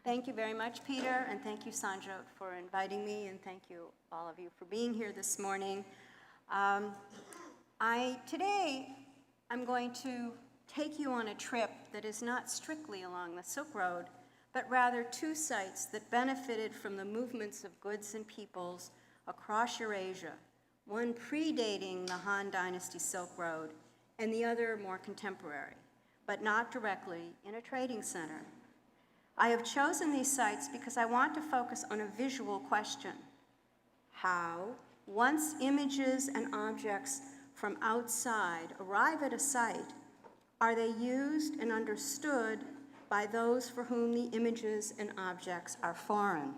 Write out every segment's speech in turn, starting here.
Thank you very much, Peter, and thank you, Sandra, for inviting me, and thank you, all of you, for being here this morning. Today, I'm going to take you on a trip that is not strictly along the Silk Road, but rather two sites that benefited from the movements of goods and peoples across Eurasia, one predating the Han Dynasty Silk Road, and the other more contemporary, but not directly in a trading center. I have chosen these sites because I want to focus on a visual question. How, once images and objects from outside arrive at a site, are they used and understood by those for whom the images and objects are foreign?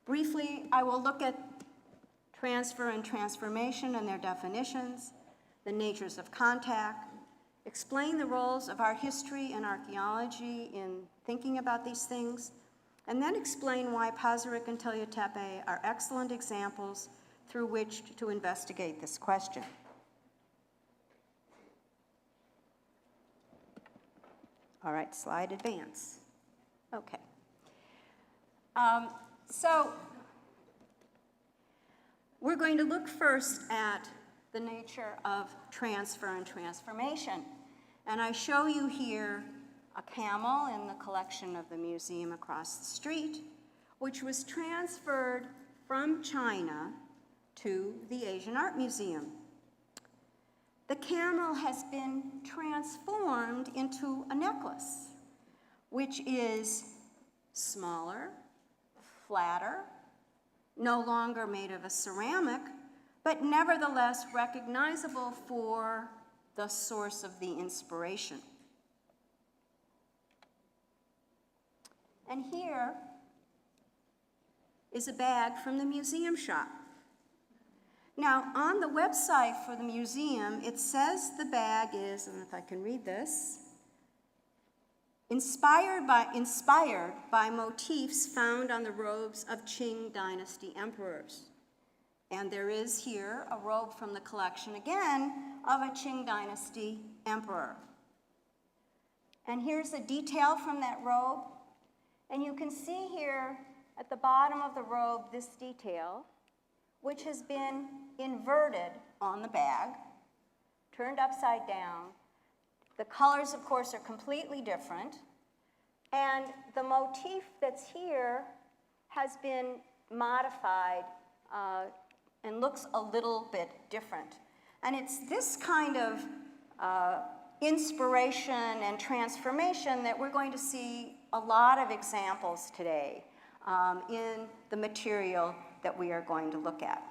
Briefly, I will look at transfer and transformation and their definitions, the natures of contact, explain the roles of our history and archaeology in thinking about these things, and then explain why Pazyryk and Tillya Tepe are excellent examples through which to investigate this question. All right, slide advance. Okay. So we're going to look first at the nature of transfer and transformation. And I show you here a camel in the collection of the museum across the street, which was transferred from China to the Asian Art Museum. The camel has been transformed into a necklace, which is smaller, flatter, no longer made of a ceramic, but nevertheless recognizable for the source of the inspiration. And here is a bag from the museum shop. Now, on the website for the museum, it says the bag is, and if I can read this, inspired by motifs found on the robes of Qing dynasty emperors. And there is here a robe from the collection, again, of a Qing dynasty emperor. And here's a detail from that robe. And you can see here at the bottom of the robe this detail, which has been inverted on the bag, turned upside down. The colors, of course, are completely different. And the motif that's here has been modified and looks a little bit different. And it's this kind of inspiration and transformation that we're going to see a lot of examples today in the material that we are going to look at.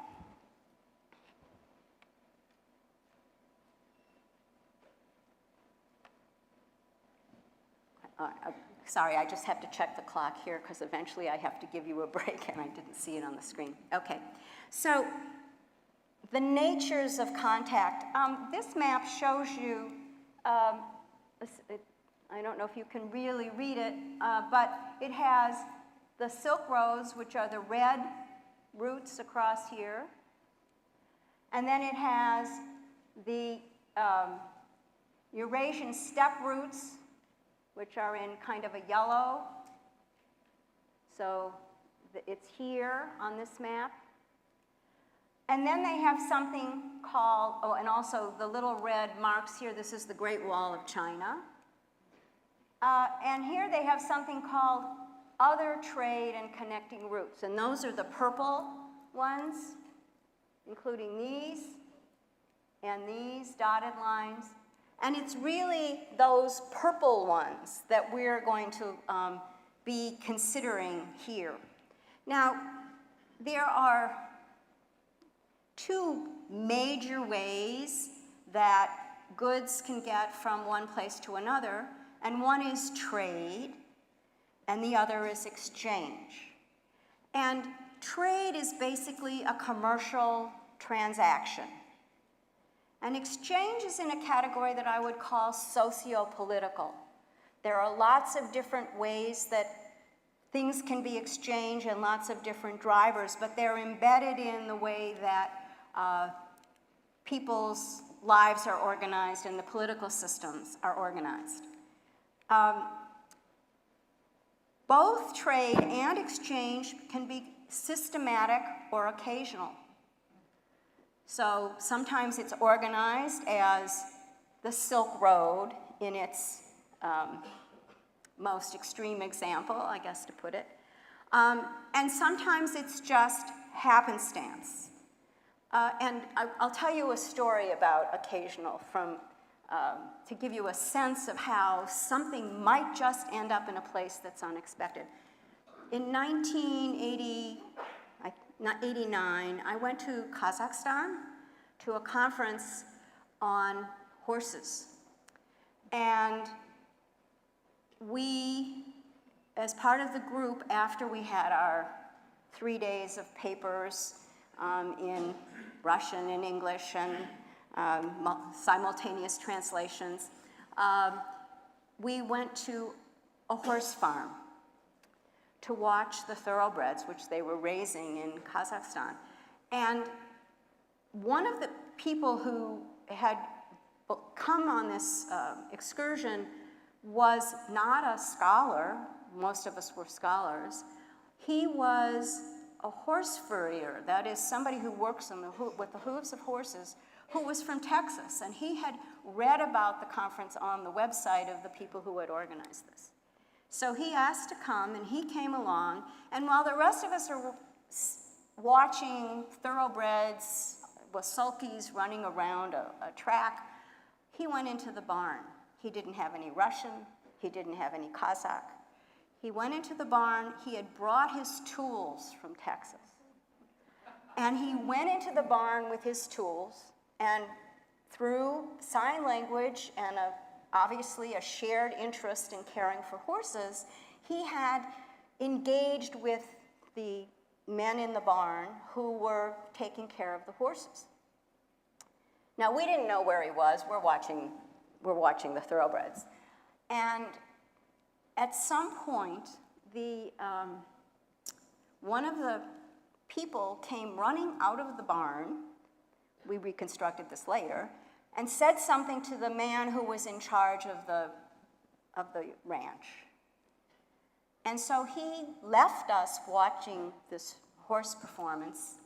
Sorry, I just have to check the clock here because eventually I have to give you a break and I didn't see it on the screen. Okay, so the natures of contact. This map shows you, I don't know if you can really read it, but it has the silk roads, which are the red roots across here. And then it has the Eurasian steppe roots, which are in kind of a yellow. So it's here on this map. And then they have something called, oh, and also the little red marks here, this is the Great Wall of China. And here they have something called other trade and connecting routes. And those are the purple ones, including these and these dotted lines. And it's really those purple ones that we're going to be considering here. Now, there are two major ways that goods can get from one place to another, and one is trade, and the other is exchange. And trade is basically a commercial transaction. And exchange is in a category that I would call socio-political. There are lots of different ways that things can be exchanged and lots of different drivers, but they're embedded in the way that people's lives are organized and the political systems are organized. Both trade and exchange can be systematic or occasional. So sometimes it's organized as the Silk Road in its most extreme example, I guess to put it. And sometimes it's just happenstance. And I'll tell you a story about occasional to give you a sense of how something might just end up in a place that's unexpected. In 1989, I went to Kazakhstan to a conference on horses. And we, as part of the group, after we had our 3 days of papers in Russian and English and simultaneous translations, we went to a horse farm to watch the thoroughbreds, which they were raising in Kazakhstan. And one of the people who had come on this excursion was not a scholar. Most of us were scholars. He was a horse furrier, that is somebody who works with the hooves of horses, who was from Texas, and he had read about the conference on the website of the people who had organized this. So he asked to come, and he came along, and while the rest of us are watching thoroughbreds with sulkies running around a track, he went into the barn. He didn't have any Russian, he didn't have any Kazakh. He went into the barn, he had brought his tools from Texas. And he went into the barn with his tools, and through sign language and obviously a shared interest in caring for horses, he had engaged with the men in the barn who were taking care of the horses. Now, we didn't know where he was. We're watching the thoroughbreds. And at some point, one of the people came running out of the barn, we reconstructed this later, and said something to the man who was in charge of the ranch. And so he left us watching this horse performance,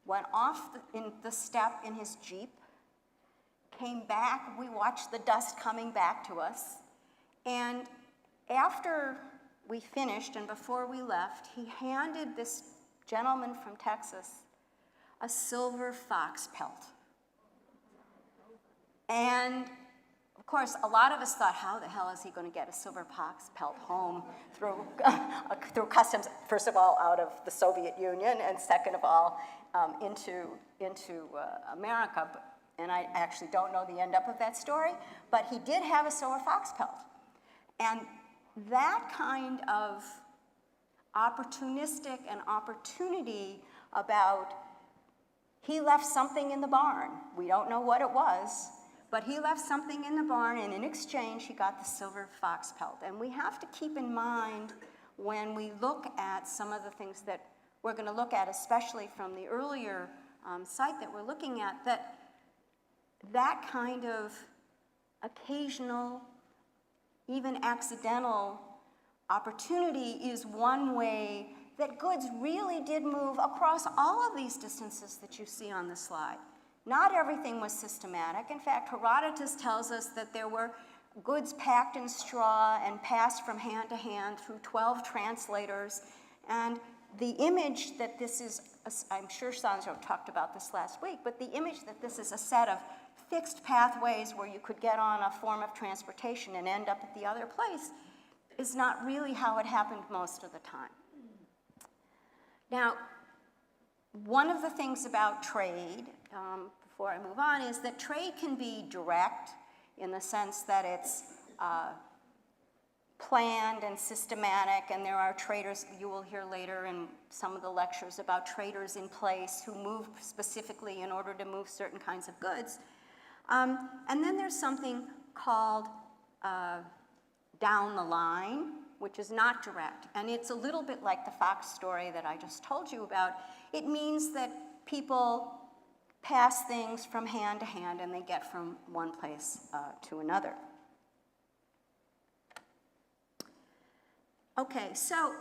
went off in the step in his Jeep, came back, we watched the dust coming back to us, and after we finished and before we left, he handed this gentleman from Texas a silver fox pelt. And of course, a lot of us thought, how the hell is he going to get a silver fox pelt home through customs, first of all, out of the Soviet Union, and second of all, into America. And I actually don't know the end up of that story, but he did have a silver fox pelt. And that kind of opportunistic and opportunity about, he left something in the barn. We don't know what it was, but he left something in the barn, and in exchange, he got the silver fox pelt. And we have to keep in mind when we look at some of the things that we're going to look at, especially from the earlier site that we're looking at, that kind of occasional, even accidental opportunity is one way that goods really did move across all of these distances that you see on the slide. Not everything was systematic. In fact, Herodotus tells us that there were goods packed in straw and passed from hand to hand through 12 translators. And the image that this is, I'm sure Sandro talked about this last week, but the image that this is a set of fixed pathways where you could get on a form of transportation and end up at the other place is not really how it happened most of the time. Now, one of the things about trade, before I move on, is that trade can be direct in the sense that it's planned and systematic, and there are traders, you will hear later in some of the lectures about traders in place who move specifically in order to move certain kinds of goods. And then there's something called down the line, which is not direct. And it's a little bit like the fox story that I just told you about. It means that people pass things from hand to hand and they get from one place to another. Okay, so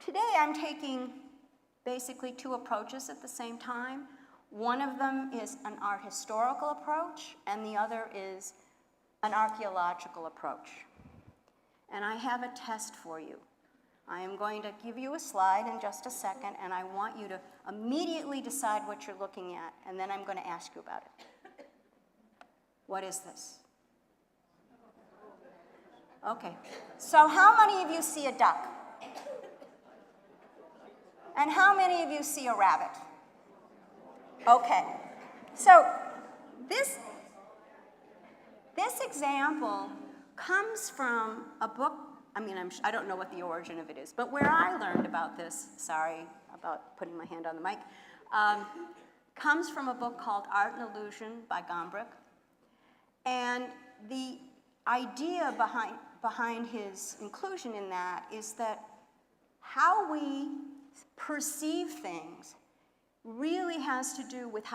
today I'm taking basically two approaches at the same time. One of them is an art historical approach, and the other is an archaeological approach. And I have a test for you. I am going to give you a slide in just a second, and I want you to immediately decide what you're looking at, and then I'm going to ask you about it. What is this? Okay, so how many of you see a duck? And how many of you see a rabbit? Okay, so this example comes from a book. I don't know what the origin of it is, but where I learned about this, sorry about putting my hand on the mic, comes from a book called Art and Illusion by Gombrich. And the idea behind his inclusion in that is that how we perceive things really has to do with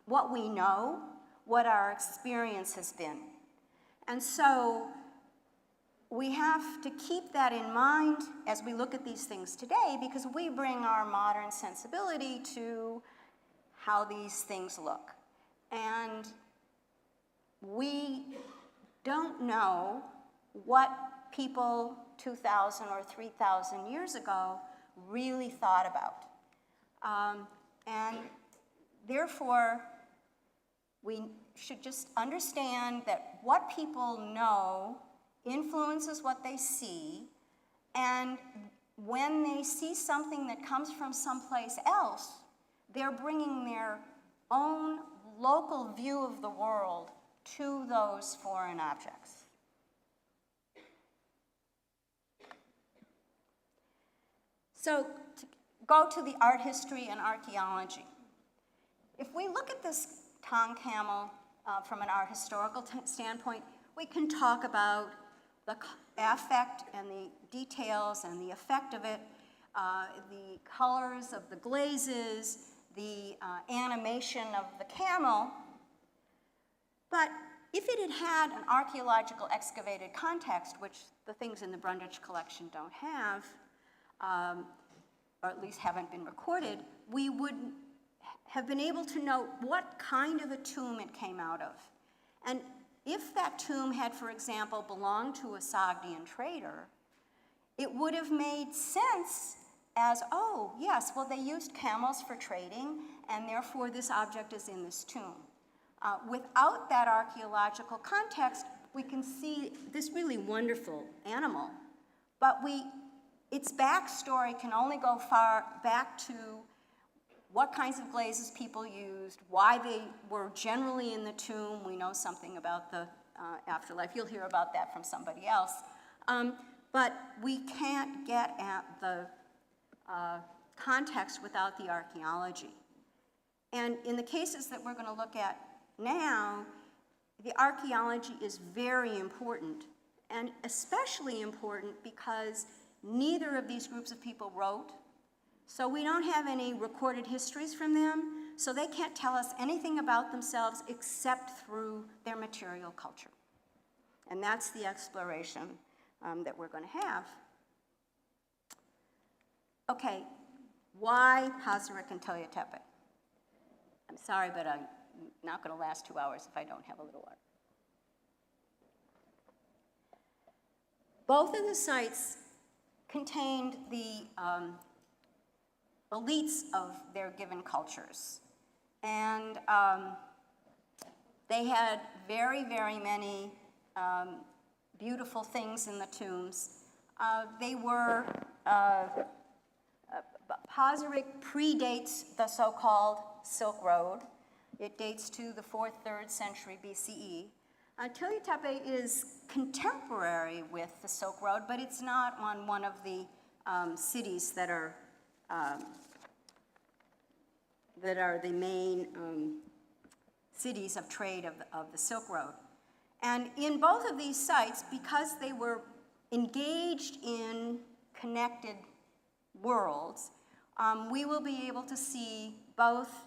what we know, what our experience has been. And so we have to keep that in mind as we look at these things today, because we bring our modern sensibility to how these things look. And we don't know what people 2,000 or 3,000 years ago really thought about. And therefore, we should just understand that what people know influences what they see, and when they see something that comes from someplace else, they're bringing their own local view of the world to those foreign objects. So to go to the art history and archaeology. If we look at this tongue camel from an art historical standpoint, we can talk about the affect and the details and the effect of it, the colors of the glazes, the animation of the camel. But if it had had an archaeological excavated context, which the things in the Brundage collection don't have, or at least haven't been recorded, we would have been able to know what kind of a tomb it came out of. And if that tomb had, for example, belonged to a Sogdian trader, it would have made sense as, oh, yes, well, they used camels for trading, and therefore this object is in this tomb. Without that archaeological context, we can see this really wonderful animal, but its backstory can only go far back to what kinds of glazes people used, why they were generally in the tomb. We know something about the afterlife. You'll hear about that from somebody else. But we can't get at the context without the archaeology. And in the cases that we're going to look at now, the archaeology is very important, and especially important because neither of these groups of people wrote. So we don't have any recorded histories from them, so they can't tell us anything about themselves except through their material culture. And that's the exploration that we're going to have. Okay, why Pazyryk and Tillya Tepe? I'm sorry, but I'm not going to last 2 hours if I don't have a little water. Both of the sites contained the elites of their given cultures. And they had very, very many beautiful things in the tombs. Pazyryk predates the so-called Silk Road. It dates to the 4th, 3rd century BCE. Tillya Tepe is contemporary with the Silk Road, but it's not on one of the cities that are the main cities of trade of the Silk Road. And in both of these sites, because they were engaged in connected worlds, we will be able to see both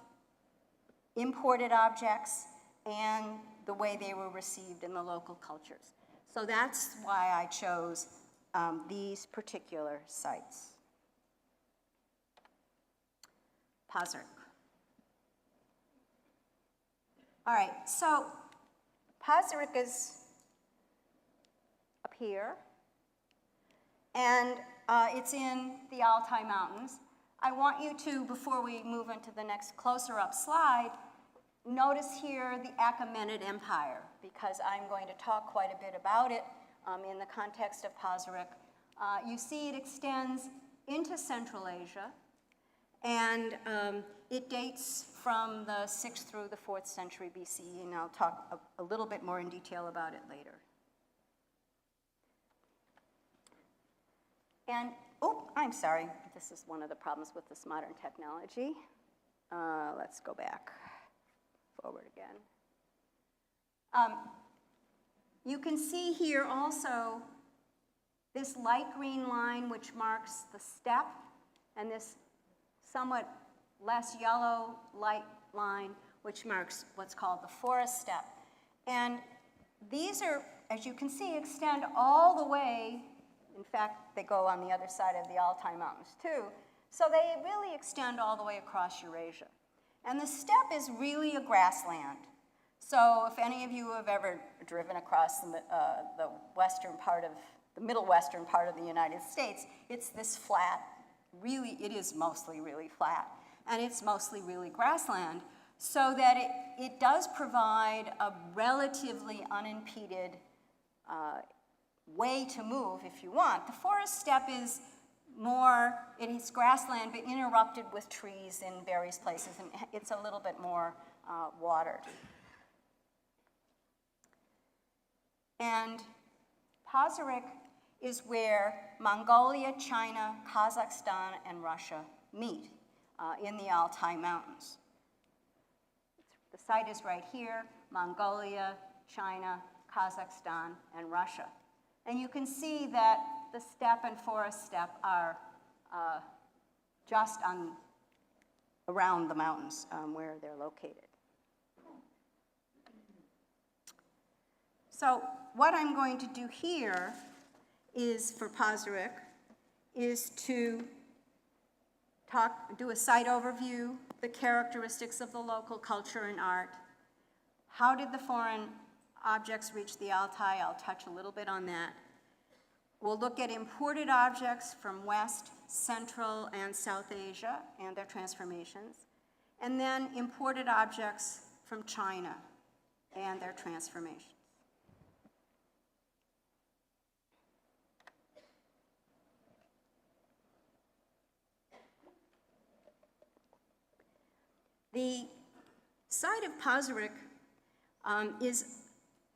imported objects and the way they were received in the local cultures. So that's why I chose these particular sites. Pazyryk. All right, so Pazyryk is up here, and it's in the Altai Mountains. I want you to, before we move into the next closer up slide, notice here the Achaemenid Empire, because I'm going to talk quite a bit about it in the context of Pazyryk. You see it extends into Central Asia, and it dates from the 6th through the 4th century BCE, and I'll talk a little bit more in detail about it later. And, oh, I'm sorry, this is one of the problems with this modern technology. Let's go back, forward again. You can see here also this light green line which marks the steppe, and this somewhat less yellow light line which marks what's called the forest steppe. And these are, as you can see, extend all the way. In fact, they go on the other side of the Altai Mountains too. So they really extend all the way across Eurasia. And the steppe is really a grassland. So if any of you have ever driven across the western part of, the middle western part of the United States, it's this flat, really, it is mostly really flat. And it's mostly really grassland, so that it does provide a relatively unimpeded way to move if you want. The forest steppe is more, it is grassland, but interrupted with trees in various places, and it's a little bit more watered. And Pazyryk is where Mongolia, China, Kazakhstan, and Russia meet in the Altai Mountains. The site is right here, Mongolia, China, Kazakhstan, and Russia. And you can see that the steppe and forest steppe are just around the mountains where they're located. So what I'm going to do here is, for Pazyryk, is to do a site overview, the characteristics of the local culture and art. How did the foreign objects reach the Altai? I'll touch a little bit on that. We'll look at imported objects from West, Central, and South Asia and their transformations. And then imported objects from China and their transformations. The site of Pazyryk is,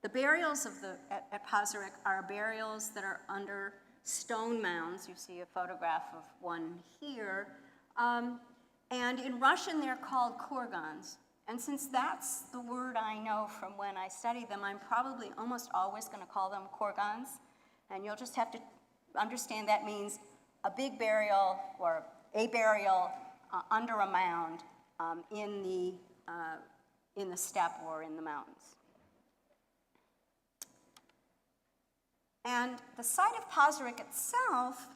the burials at Pazyryk are burials that are under stone mounds. You see a photograph of one here. And in Russian, they're called kurgans. And since that's the word I know from when I studied them, I'm probably almost always going to call them kurgans. And you'll just have to understand that means a big burial or a burial under a mound in the steppe or in the mountains. And the site of Pazyryk itself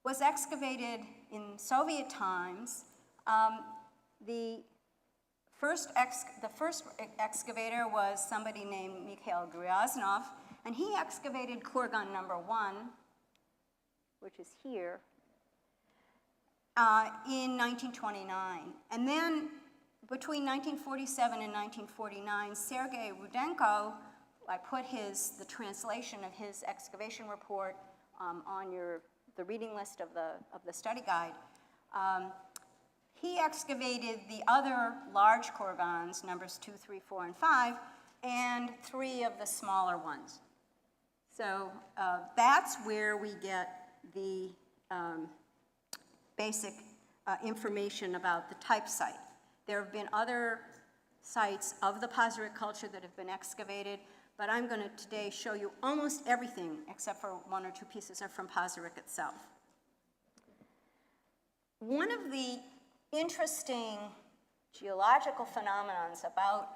was excavated in Soviet times. The first excavator was somebody named Mikhail Gryaznov, and he excavated kurgan number 1, which is here, in 1929. And then between 1947 and 1949, Sergei Rudenko, I put the translation of his excavation report on the reading list of the study guide. He excavated the other large kurgans, numbers 2, 3, 4, and 5, and 3 of the smaller ones. So that's where we get the basic information about the type site. There have been other sites of the Pazyryk culture that have been excavated, but I'm going to today show you almost everything except for 1 or 2 pieces are from Pazyryk itself. One of the interesting geological phenomena about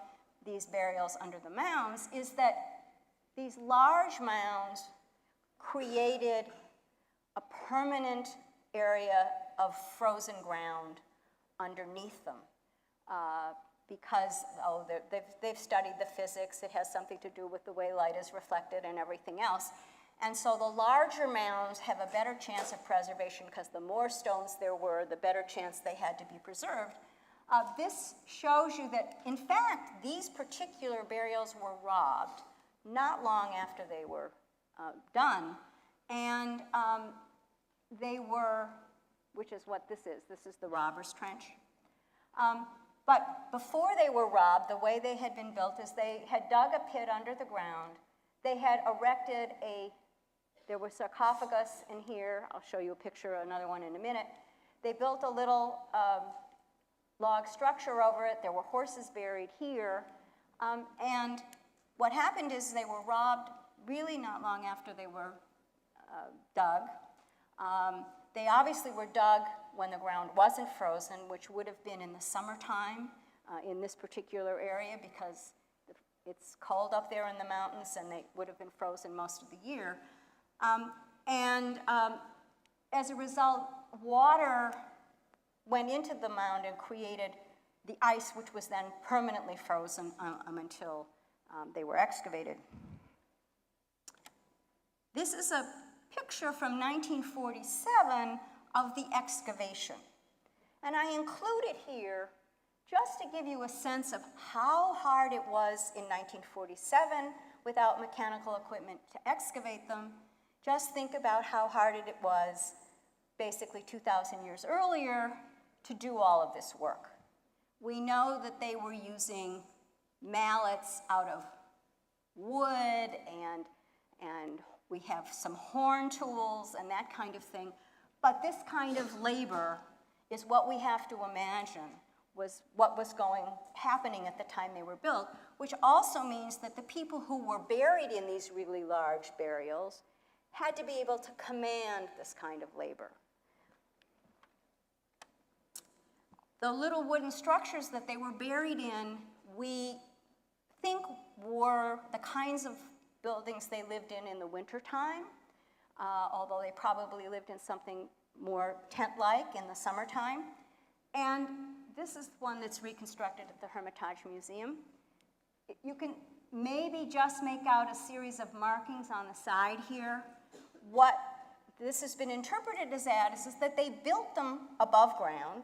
these burials under the mounds is that these large mounds created permanent area of frozen ground underneath them. Because they've studied the physics, it has something to do with the way light is reflected and everything else. And so the larger mounds have a better chance of preservation because the more stones there were, the better chance they had to be preserved. This shows you that, in fact, these particular burials were robbed not long after they were done. And they were, which is what this is the robber's trench. But before they were robbed, the way they had been built is they had dug a pit under the ground. They had erected there was sarcophagus in here. I'll show you a picture, another one in a minute. They built a little log structure over it. There were horses buried here. And what happened is they were robbed really not long after they were dug. They obviously were dug when the ground wasn't frozen, which would have been in the summertime in this particular area because it's cold up there in the mountains and they would have been frozen most of the year. As a result, water went into the mound and created the ice, which was then permanently frozen until they were excavated. This is a picture from 1947 of the excavation. And I include it here just to give you a sense of how hard it was in 1947 without mechanical equipment to excavate them. Just think about how hard it was basically 2,000 years earlier to do all of this work. We know that they were using mallets out of wood and we have some horn tools and that kind of thing. But this kind of labor is what we have to imagine was what was happening at the time they were built, which also means that the people who were buried in these really large burials had to be able to command this kind of labor. The little wooden structures that they were buried in, we think were the kinds of buildings they lived in the wintertime, although they probably lived in something more tent-like in the summertime. And this is one that's reconstructed at the Hermitage Museum. You can maybe just make out a series of markings on the side here. What this has been interpreted as is that they built them above ground,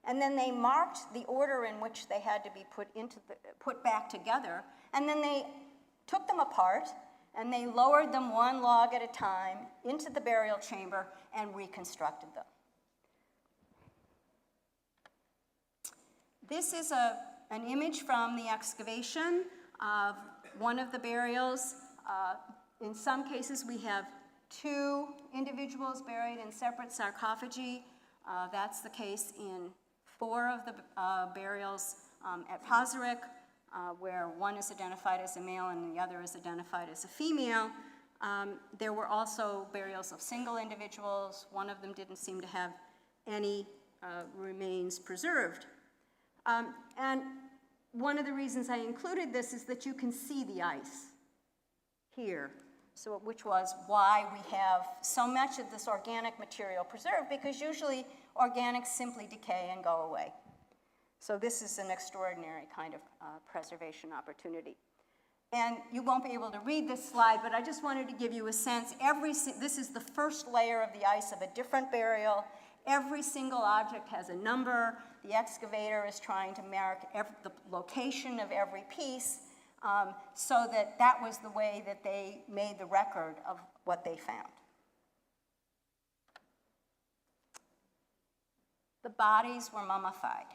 and then they marked the order in which they had to be put back together, and then they took them apart, and they lowered them one log at a time into the burial chamber and reconstructed them. This is an image from the excavation of one of the burials. In some cases, we have two individuals buried in separate sarcophagi. That's the case in 4 of the burials at Pazyryk, where one is identified as a male and the other is identified as a female. There were also burials of single individuals. One of them didn't seem to have any remains preserved. And one of the reasons I included this is that you can see the ice here, which was why we have so much of this organic material preserved, because usually organics simply decay and go away. So this is an extraordinary kind of preservation opportunity. And you won't be able to read this slide, but I just wanted to give you a sense. This is the first layer of the ice of a different burial. Every single object has a number. The excavator is trying to mark the location of every piece so that was the way that they made the record of what they found. The bodies were mummified.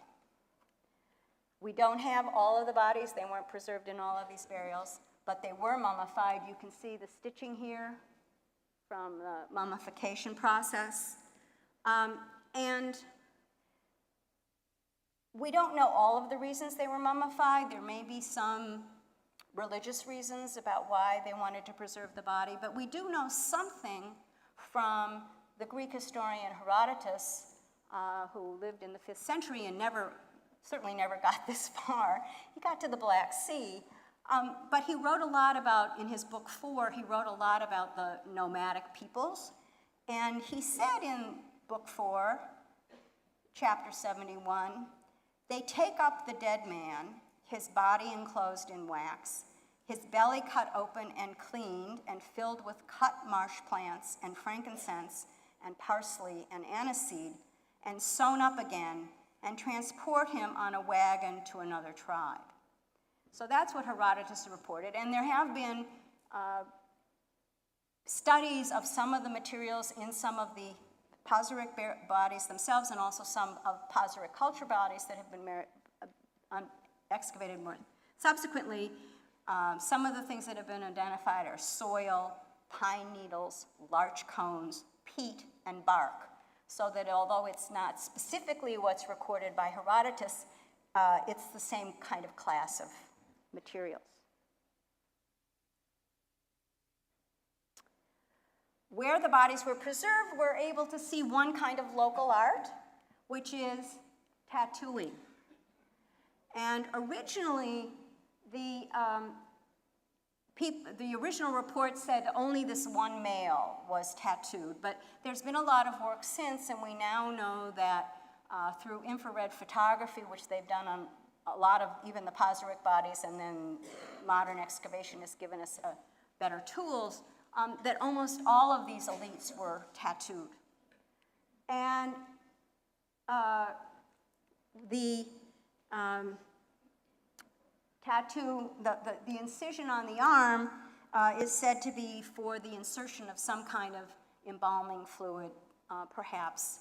We don't have all of the bodies. They weren't preserved in all of these burials, but they were mummified. You can see the stitching here from the mummification process. And we don't know all of the reasons they were mummified. There may be some religious reasons about why they wanted to preserve the body, but we do know something from the Greek historian Herodotus, who lived in the 5th century and certainly never got this far. He got to the Black Sea, but he wrote a lot about, in his book 4, he wrote a lot about the nomadic peoples. And he said in Book 4, Chapter 71, they take up the dead man, his body enclosed in wax, his belly cut open and cleaned and filled with cut marsh plants and frankincense and parsley and aniseed, and sewn up again, and transport him on a wagon to another tribe. So that's what Herodotus reported, and there have been studies of some of the materials in some of the Pazyryk bodies themselves, and also some of Pazyryk culture bodies that have been excavated more. Subsequently, some of the things that have been identified are soil, pine needles, larch cones, peat, and bark. So that although it's not specifically what's recorded by Herodotus, it's the same kind of class of materials. Where the bodies were preserved, we're able to see one kind of local art, which is tattooing. And originally, the original report said only this one male was tattooed, but there's been a lot of work since, and we now know that through infrared photography, which they've done on a lot of even the Pazyryk bodies, and then modern excavation has given us better tools, that almost all of these elites were tattooed. And the tattoo, the incision on the arm is said to be for the insertion of some kind of embalming fluid, perhaps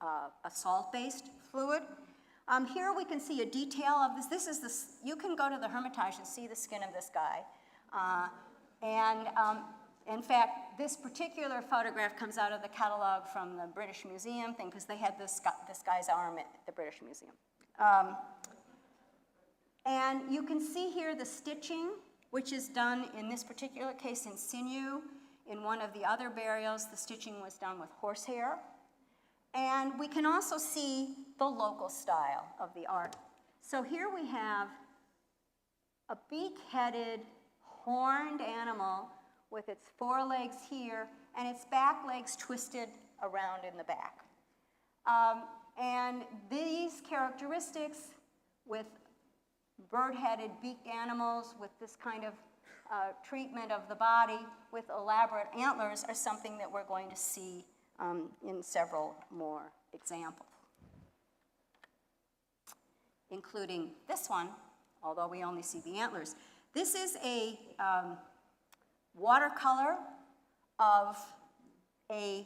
a salt-based fluid. Here we can see a detail of this. You can go to the Hermitage and see the skin of this guy. In fact, this particular photograph comes out of the catalog from the British Museum thing, because they had this guy's arm at the British Museum. And you can see here the stitching, which is done in this particular case in sinew. In one of the other burials, the stitching was done with horsehair. And we can also see the local style of the art. So here we have a beak-headed, horned animal with its forelegs here and its back legs twisted around in the back. And these characteristics with bird-headed beaked animals with this kind of treatment of the body with elaborate antlers are something that we're going to see in several more examples, including this one, although we only see the antlers. This is a watercolor of a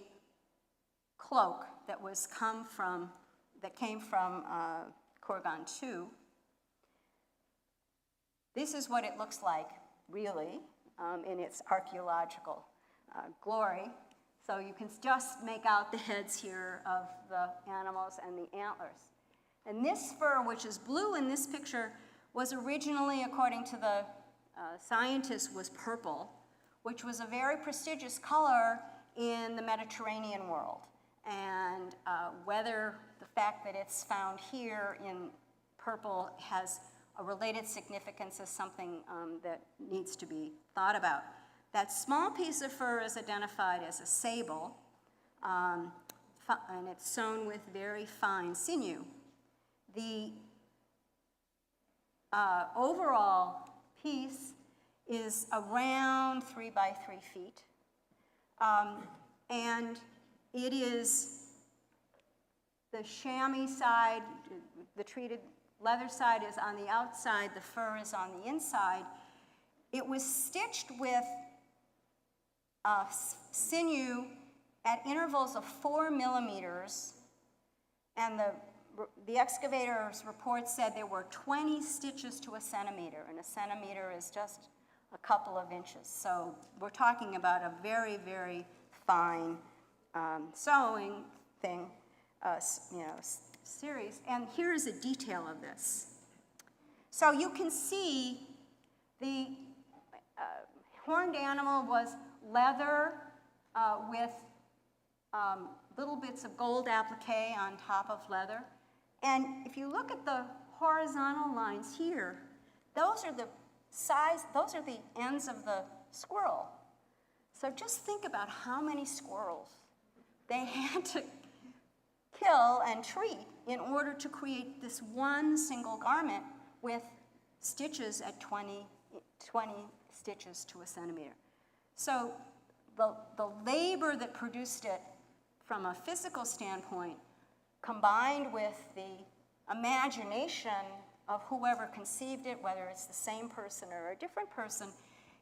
cloak that came from Kurgan II. This is what it looks like, really, in its archaeological glory. So you can just make out the heads here of the animals and the antlers. And this fur, which is blue in this picture, was originally, according to the scientists, was purple, which was a very prestigious color in the Mediterranean world. And whether the fact that it's found here in purple has a related significance is something that needs to be thought about. That small piece of fur is identified as a sable, and it's sewn with very fine sinew. The overall piece is around 3 by 3 feet, and it is the chamois side, the treated leather side is on the outside, the fur is on the inside. It was stitched with sinew at intervals of 4 millimeters, and the excavator's report said there were 20 stitches to a centimeter, and a centimeter is just a couple of inches. So we're talking about a very, very fine sewing thing, series. And here's a detail of this. So you can see the horned animal was leather with little bits of gold applique on top of leather. And if you look at the horizontal lines here, those are the ends of the squirrel. So just think about how many squirrels they had to kill and treat in order to create this one single garment with stitches at 20 stitches to a centimeter. So the labor that produced it from a physical standpoint, combined with the imagination of whoever conceived it, whether it's the same person or a different person,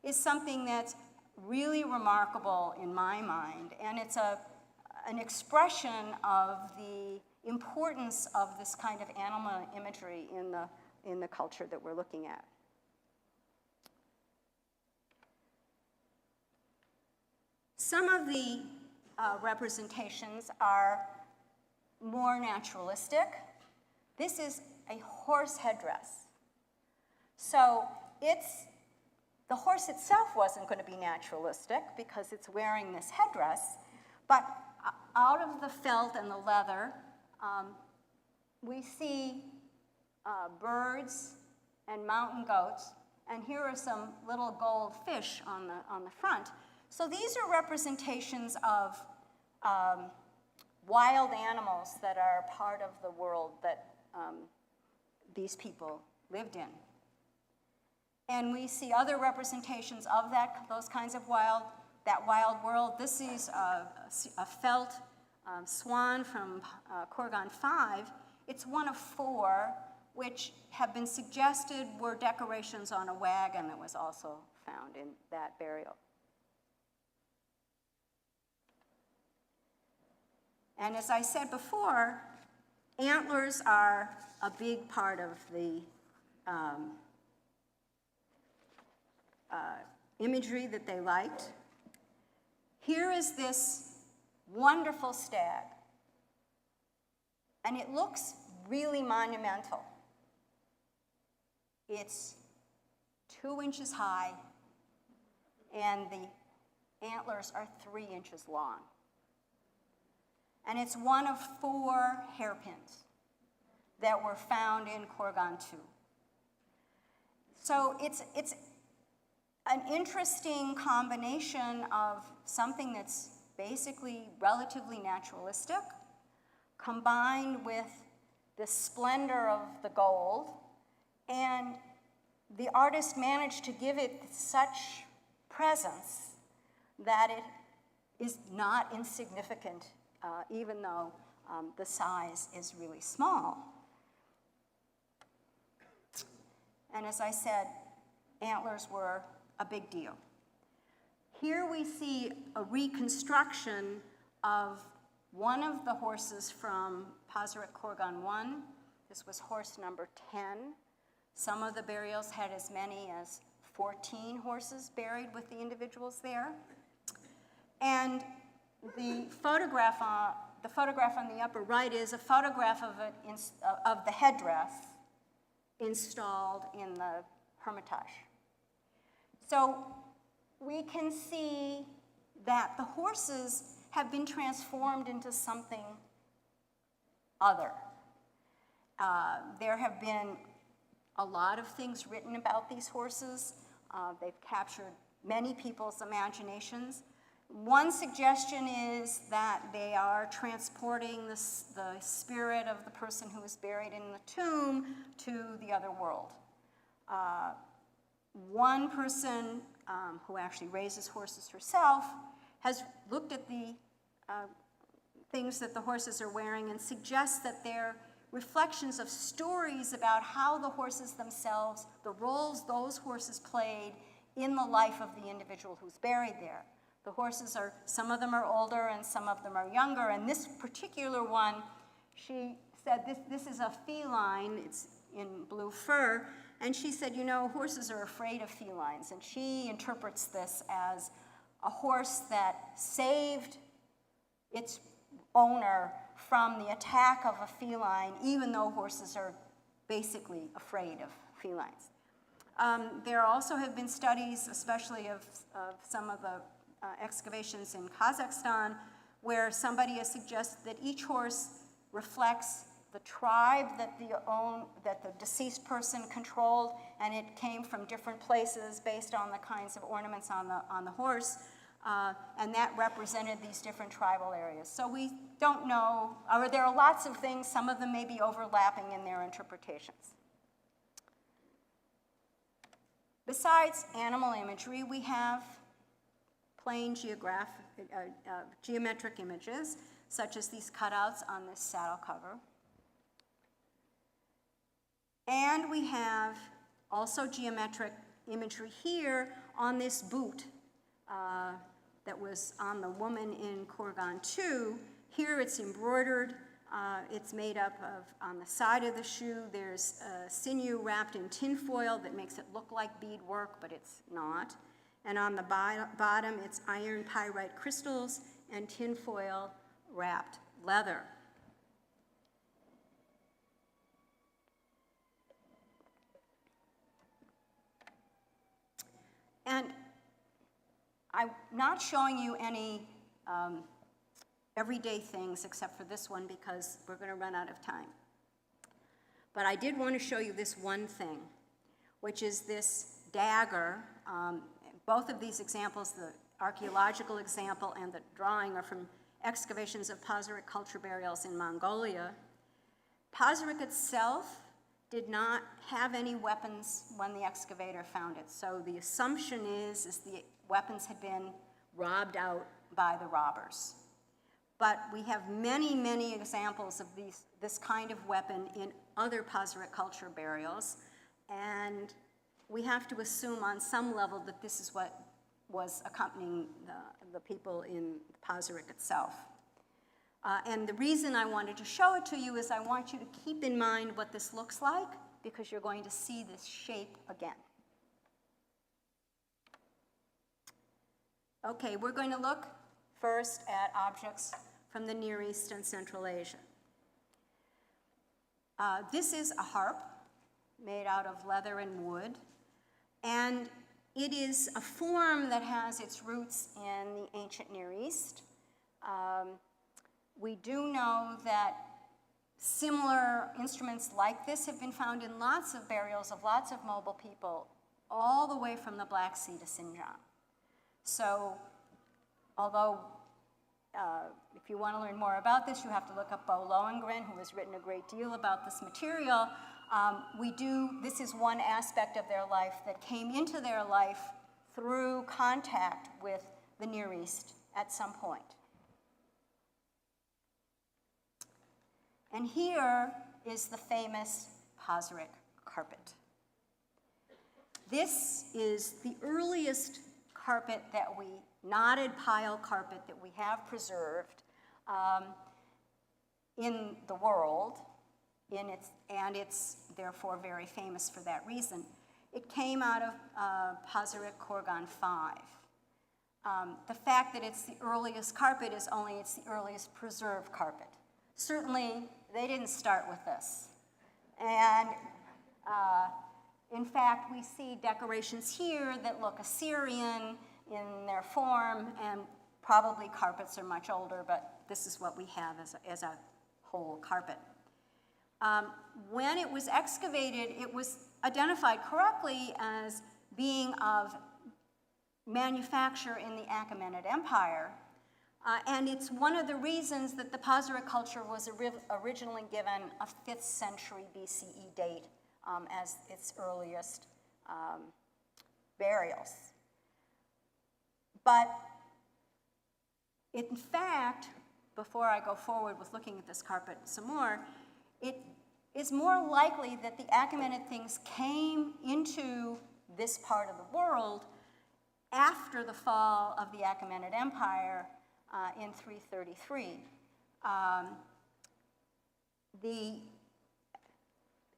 is something that's really remarkable in my mind. And it's an expression of the importance of this kind of animal imagery in the culture that we're looking at. Some of the representations are more naturalistic. This is a horse headdress. So the horse itself wasn't going to be naturalistic because it's wearing this headdress, but out of the felt and the leather, we see birds and mountain goats, and here are some little gold fish on the front. So these are representations of wild animals that are part of the world that these people lived in. And we see other representations of those kinds of wild world. This is a felt swan from Kurgan 5. It's one of 4 which have been suggested were decorations on a wagon that was also found in that burial. And as I said before, antlers are a big part of the imagery that they liked. Here is this wonderful stag, and it looks really monumental. It's 2 inches high, and the antlers are 3 inches long. And it's one of 4 hairpins that were found in Kurgan 2. So it's an interesting combination of something that's basically relatively naturalistic, combined with the splendor of the gold, and the artist managed to give it such presence that it is not insignificant, even though the size is really small. And as I said, antlers were a big deal. Here we see a reconstruction of one of the horses from Pazyryk Kurgan 1. This was horse number 10. Some of the burials had as many as 14 horses buried with the individuals there. And the photograph on the upper right is a photograph of the headdress installed in the Hermitage. So we can see that the horses have been transformed into something other. There have been a lot of things written about these horses. They've captured many people's imaginations. One suggestion is that they are transporting the spirit of the person who was buried in the tomb to the other world. One person who actually raises horses herself has looked at the things that the horses are wearing and suggests that they're reflections of stories about how the horses themselves, the roles those horses played in the life of the individual who's buried there. The horses some of them are older and some of them are younger, and this particular one, she said this is a feline, it's in blue fur, and she said, you know, horses are afraid of felines, and she interprets this as a horse that saved its owner from the attack of a feline, even though horses are basically afraid of felines. There also have been studies, especially of some of the excavations in Kazakhstan, where somebody has suggested that each horse reflects the tribe that the deceased person controlled, and it came from different places based on the kinds of ornaments on the horse. and that represented these different tribal areas. So we don't know, or there are lots of things, some of them may be overlapping in their interpretations. Besides animal imagery, we have plain geometric images, such as these cutouts on this saddle cover. And we have also geometric imagery here on this boot that was on the woman in Korgon 2. Here it's embroidered. It's made up of, on the side of the shoe, there's sinew wrapped in tinfoil that makes it look like beadwork, but it's not. And on the bottom, it's iron pyrite crystals and tinfoil wrapped leather. And I'm not showing you any everyday things except for this one because we're going to run out of time. But I did want to show you this one thing, which is this dagger. Both of these examples, the archaeological example and the drawing, are from excavations of Pazyryk culture burials in Mongolia. Pazyryk itself did not have any weapons when the excavator found it. So the assumption is the weapons had been robbed out by the robbers. But we have many, many examples of this kind of weapon in other Pazyryk culture burials, and we have to assume on some level that this is what was accompanying the people in Pazyryk itself. And the reason I wanted to show it to you is I want you to keep in mind what this looks like, because you're going to see this shape again. Okay, we're going to look first at objects from the Near East and Central Asia. This is a harp made out of leather and wood, and it is a form that has its roots in the ancient Near East. We do know that similar instruments like this have been found in lots of burials of lots of mobile people, all the way from the Black Sea to Xinjiang. So, although if you want to learn more about this, you have to look up Bo Lohengrin, who has written a great deal about this material. This is one aspect of their life that came into their life through contact with the Near East at some point. And here is the famous Paz-Red Carpet. This is the earliest carpet knotted pile carpet that we have preserved in the world, and it's therefore very famous for that reason. It came out of Pazyryk Korgon 5. The fact that it's the earliest carpet is only it's the earliest preserved carpet. Certainly, they didn't start with this. And in fact, we see decorations here that look Assyrian in their form, and probably carpets are much older, but this is what we have as a whole carpet. When it was excavated, it was identified correctly as being of manufacture in the Achaemenid Empire. And it's one of the reasons that the Pazyryk culture was originally given a 5th century BCE date as its earliest burials. But in fact, before I go forward with looking at this carpet some more, it is more likely that the Achaemenid things came into this part of the world after the fall of the Achaemenid Empire in 333.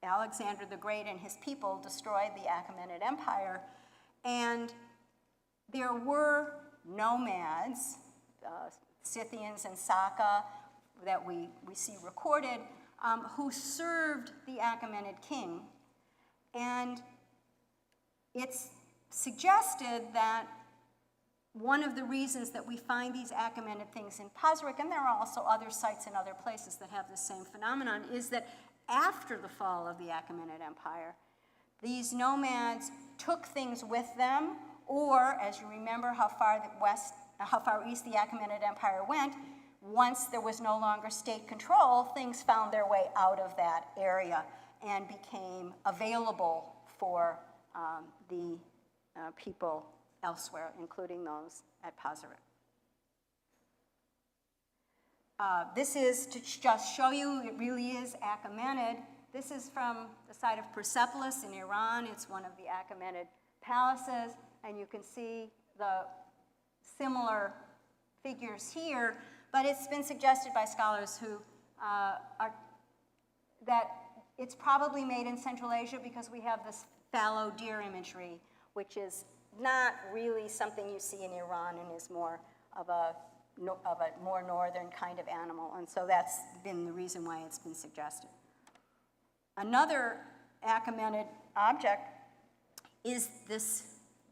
Alexander the Great and his people destroyed the Achaemenid Empire, and there were nomads, Scythians and Saka, that we see recorded, who served the Achaemenid king. And it's suggested that one of the reasons that we find these Achaemenid things in Pazyryk, and there are also other sites in other places that have the same phenomenon, is that after the fall of the Achaemenid Empire, these nomads took things with them, or, as you remember how far west how far east the Achaemenid Empire went, once there was no longer state control, things found their way out of that area and became available for the people elsewhere, including those at Pazyryk. This is to just show you it really is Achaemenid. This is from the site of Persepolis in Iran. It's one of the Achaemenid palaces, and you can see the similar figures here, but it's been suggested by scholars who that it's probably made in Central Asia because we have this fallow deer imagery, which is not really something you see in Iran and is more of a more northern kind of animal, and so that's been the reason why it's been suggested. Another Achaemenid object is this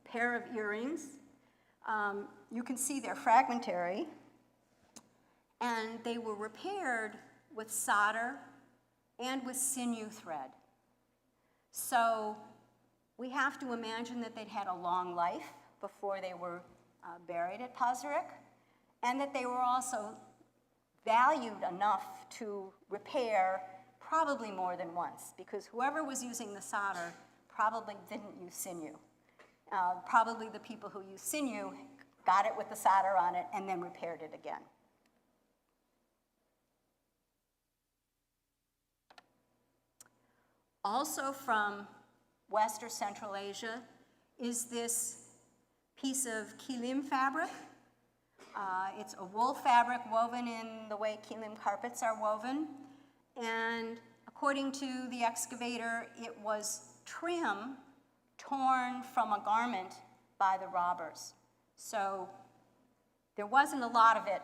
pair of earrings. You can see they're fragmentary, and they were repaired with solder and with sinew thread. So we have to imagine that they'd had a long life before they were buried at Pazyryk, and that they were also valued enough to repair probably more than once, because whoever was using the solder probably didn't use sinew. Probably the people who used sinew got it with the solder on it and then repaired it again. Also from West or Central Asia is this piece of kilim fabric. It's a wool fabric woven in the way kilim carpets are woven. And according to the excavator, it was trim torn from a garment by the robbers. So there wasn't a lot of it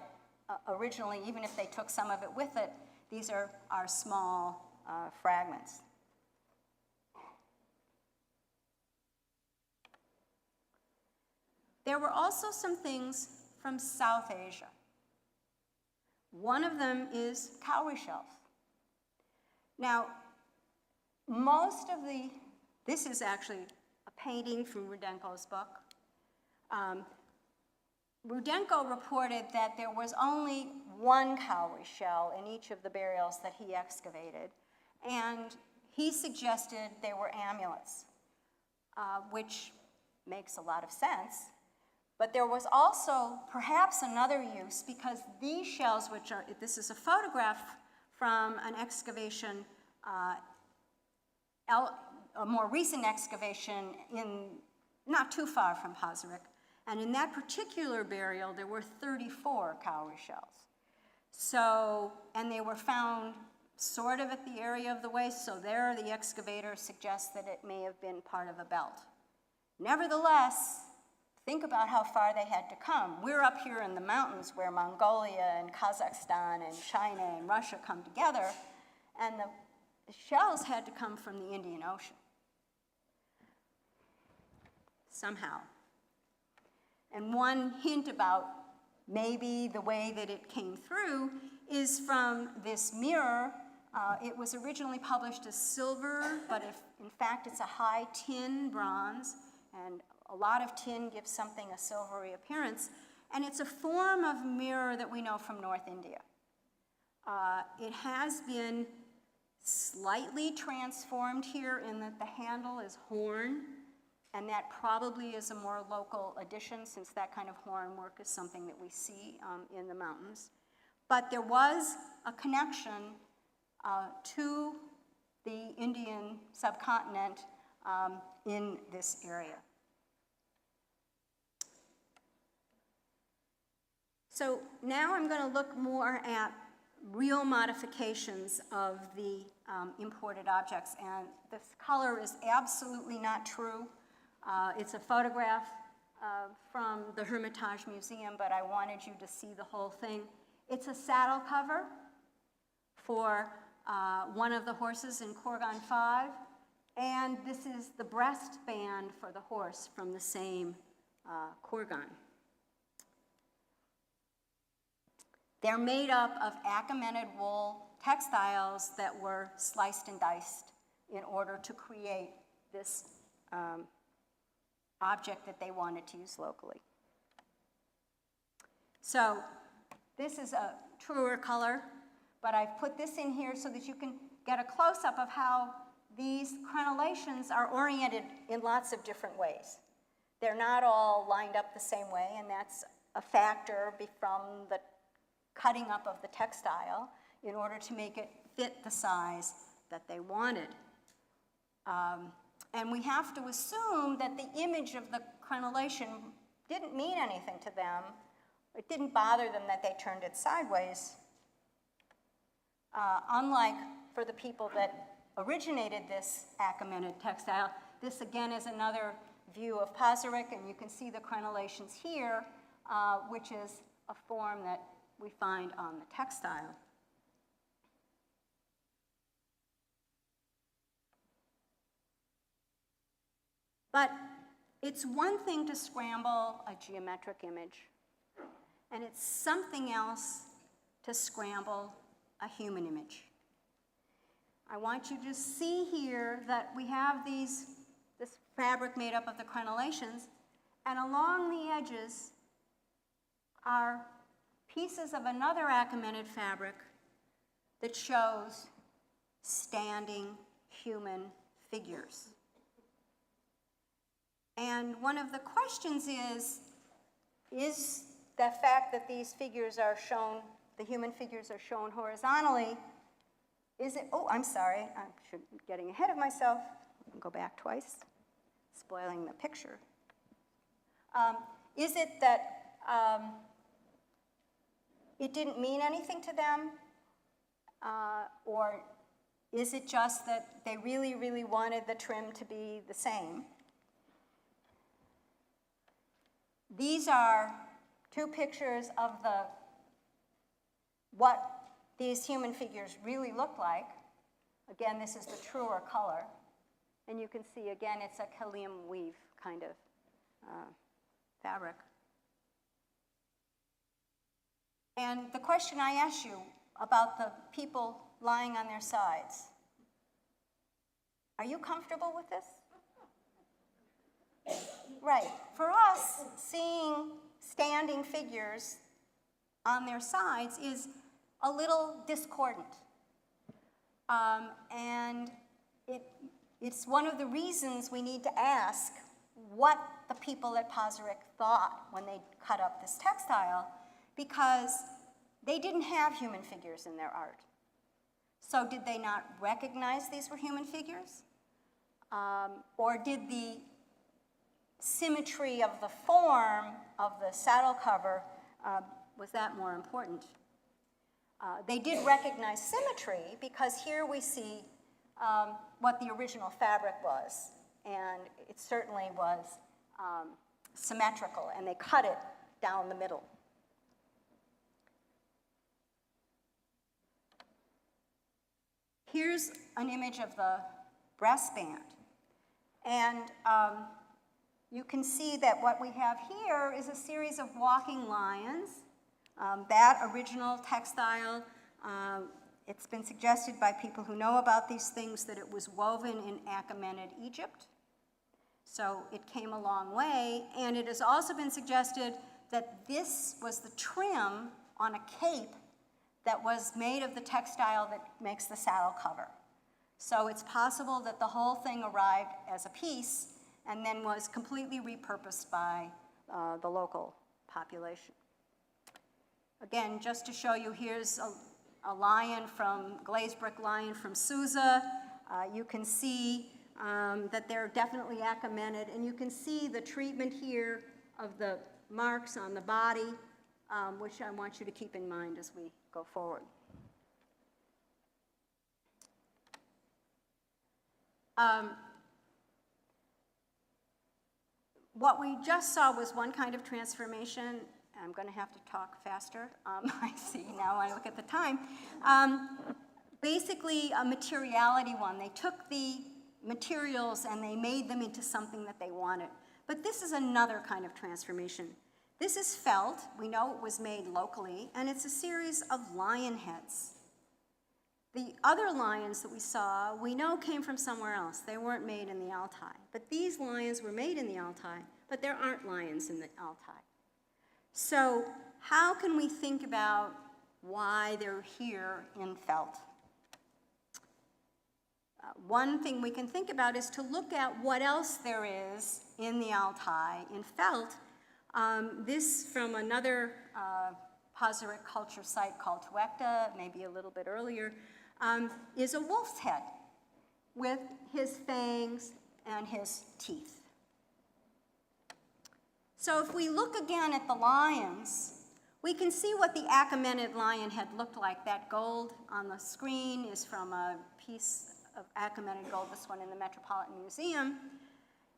originally, even if they took some of it with it. These are small fragments. There were also some things from South Asia. One of them is cowrie shells. Now, this is actually a painting from Rudenko's book. Rudenko reported that there was only one cowrie shell in each of the burials that he excavated, and he suggested they were amulets, which makes a lot of sense. But there was also perhaps another use, because these shells, this is a photograph from an excavation, a more recent excavation not too far from Pazyryk. And in that particular burial, there were 34 cowrie shells. So, and they were found sort of at the area of the waist, so there the excavator suggests that it may have been part of a belt. Nevertheless, think about how far they had to come. We're up here in the mountains where Mongolia and Kazakhstan and China and Russia come together, and the shells had to come from the Indian Ocean. Somehow. And one hint about maybe the way that it came through is from this mirror. It was originally published as silver, but in fact it's a high tin bronze, and a lot of tin gives something a silvery appearance, and it's a form of mirror that we know from North India. It has been slightly transformed here in that the handle is horn, and that probably is a more local addition, since that kind of horn work is something that we see in the mountains. But there was a connection to the Indian subcontinent in this area. So now I'm going to look more at real modifications of the imported objects, and this color is absolutely not true. It's a photograph from the Hermitage Museum, but I wanted you to see the whole thing. It's a saddle cover for one of the horses in Kurgan 5, and this is the breastband for the horse from the same Kurgan. They're made up of Achaemenid wool textiles that were sliced and diced in order to create this object that they wanted to use locally. So this is a truer color, but I've put this in here so that you can get a close-up of how these crenellations are oriented in lots of different ways. They're not all lined up the same way, and that's a factor from the cutting up of the textile in order to make it fit the size that they wanted. And we have to assume that the image of the crenellation didn't mean anything to them. It didn't bother them that they turned it sideways. Unlike for the people that originated this Achaemenid textile, this again is another view of Pazyryk, and you can see the crenellations here, which is a form that we find on the textile. But it's one thing to scramble a geometric image, and it's something else to scramble a human image. I want you to see here that we have this fabric made up of the crenellations, and along the edges are pieces of another Achaemenid fabric that shows standing human figures. And one of the questions is the fact that these figures are shown, the human figures are shown horizontally, is it, oh, I'm sorry, I should be getting ahead of myself. Go back twice, spoiling the picture. Is it that it didn't mean anything to them? Or is it just that they really, really wanted the trim to be the same? These are two pictures of what these human figures really look like. Again, this is the truer color. And you can see, again, it's a Kalium weave kind of fabric. And the question I asked you about the people lying on their sides, are you comfortable with this? Right. For us, seeing standing figures on their sides is a little discordant. And it's one of the reasons we need to ask what the people at Pazyryk thought when they cut up this textile, because they didn't have human figures in their art. So did they not recognize these were human figures? Or did the symmetry of the form of the saddle cover, was that more important? They did recognize symmetry, because here we see what the original fabric was, and it certainly was symmetrical, and they cut it down the middle. Here's an image of the breastband, and you can see that what we have here is a series of walking lions. That original textile, it's been suggested by people who know about these things that it was woven in Achaemenid Egypt. So it came a long way, and it has also been suggested that this was the trim on a cape that was made of the textile that makes the saddle cover. So it's possible that the whole thing arrived as a piece and then was completely repurposed by the local population. Again, just to show you, here's a lion from, glazed brick lion from Susa. You can see that they're definitely Achaemenid, and you can see the treatment here of the marks on the body, which I want you to keep in mind as we go forward. What we just saw was one kind of transformation. I'm going to have to talk faster. I see now when I look at the time. Basically, a materiality one. They took the materials and they made them into something that they wanted. But this is another kind of transformation. This is felt. We know it was made locally, and it's a series of lion heads. The other lions that we saw, we know came from somewhere else. They weren't made in the Altai. But these lions were made in the Altai, but there aren't lions in the Altai. So how can we think about why they're here in felt? One thing we can think about is to look at what else there is in the Altai in felt. This from another Pazyryk culture site called Tuekta, maybe a little bit earlier, is a wolf's head with his fangs and his teeth. So if we look again at the lions, we can see what the Achaemenid lion head looked like. That gold on the screen is from a piece of Achaemenid gold, this one in the Metropolitan Museum.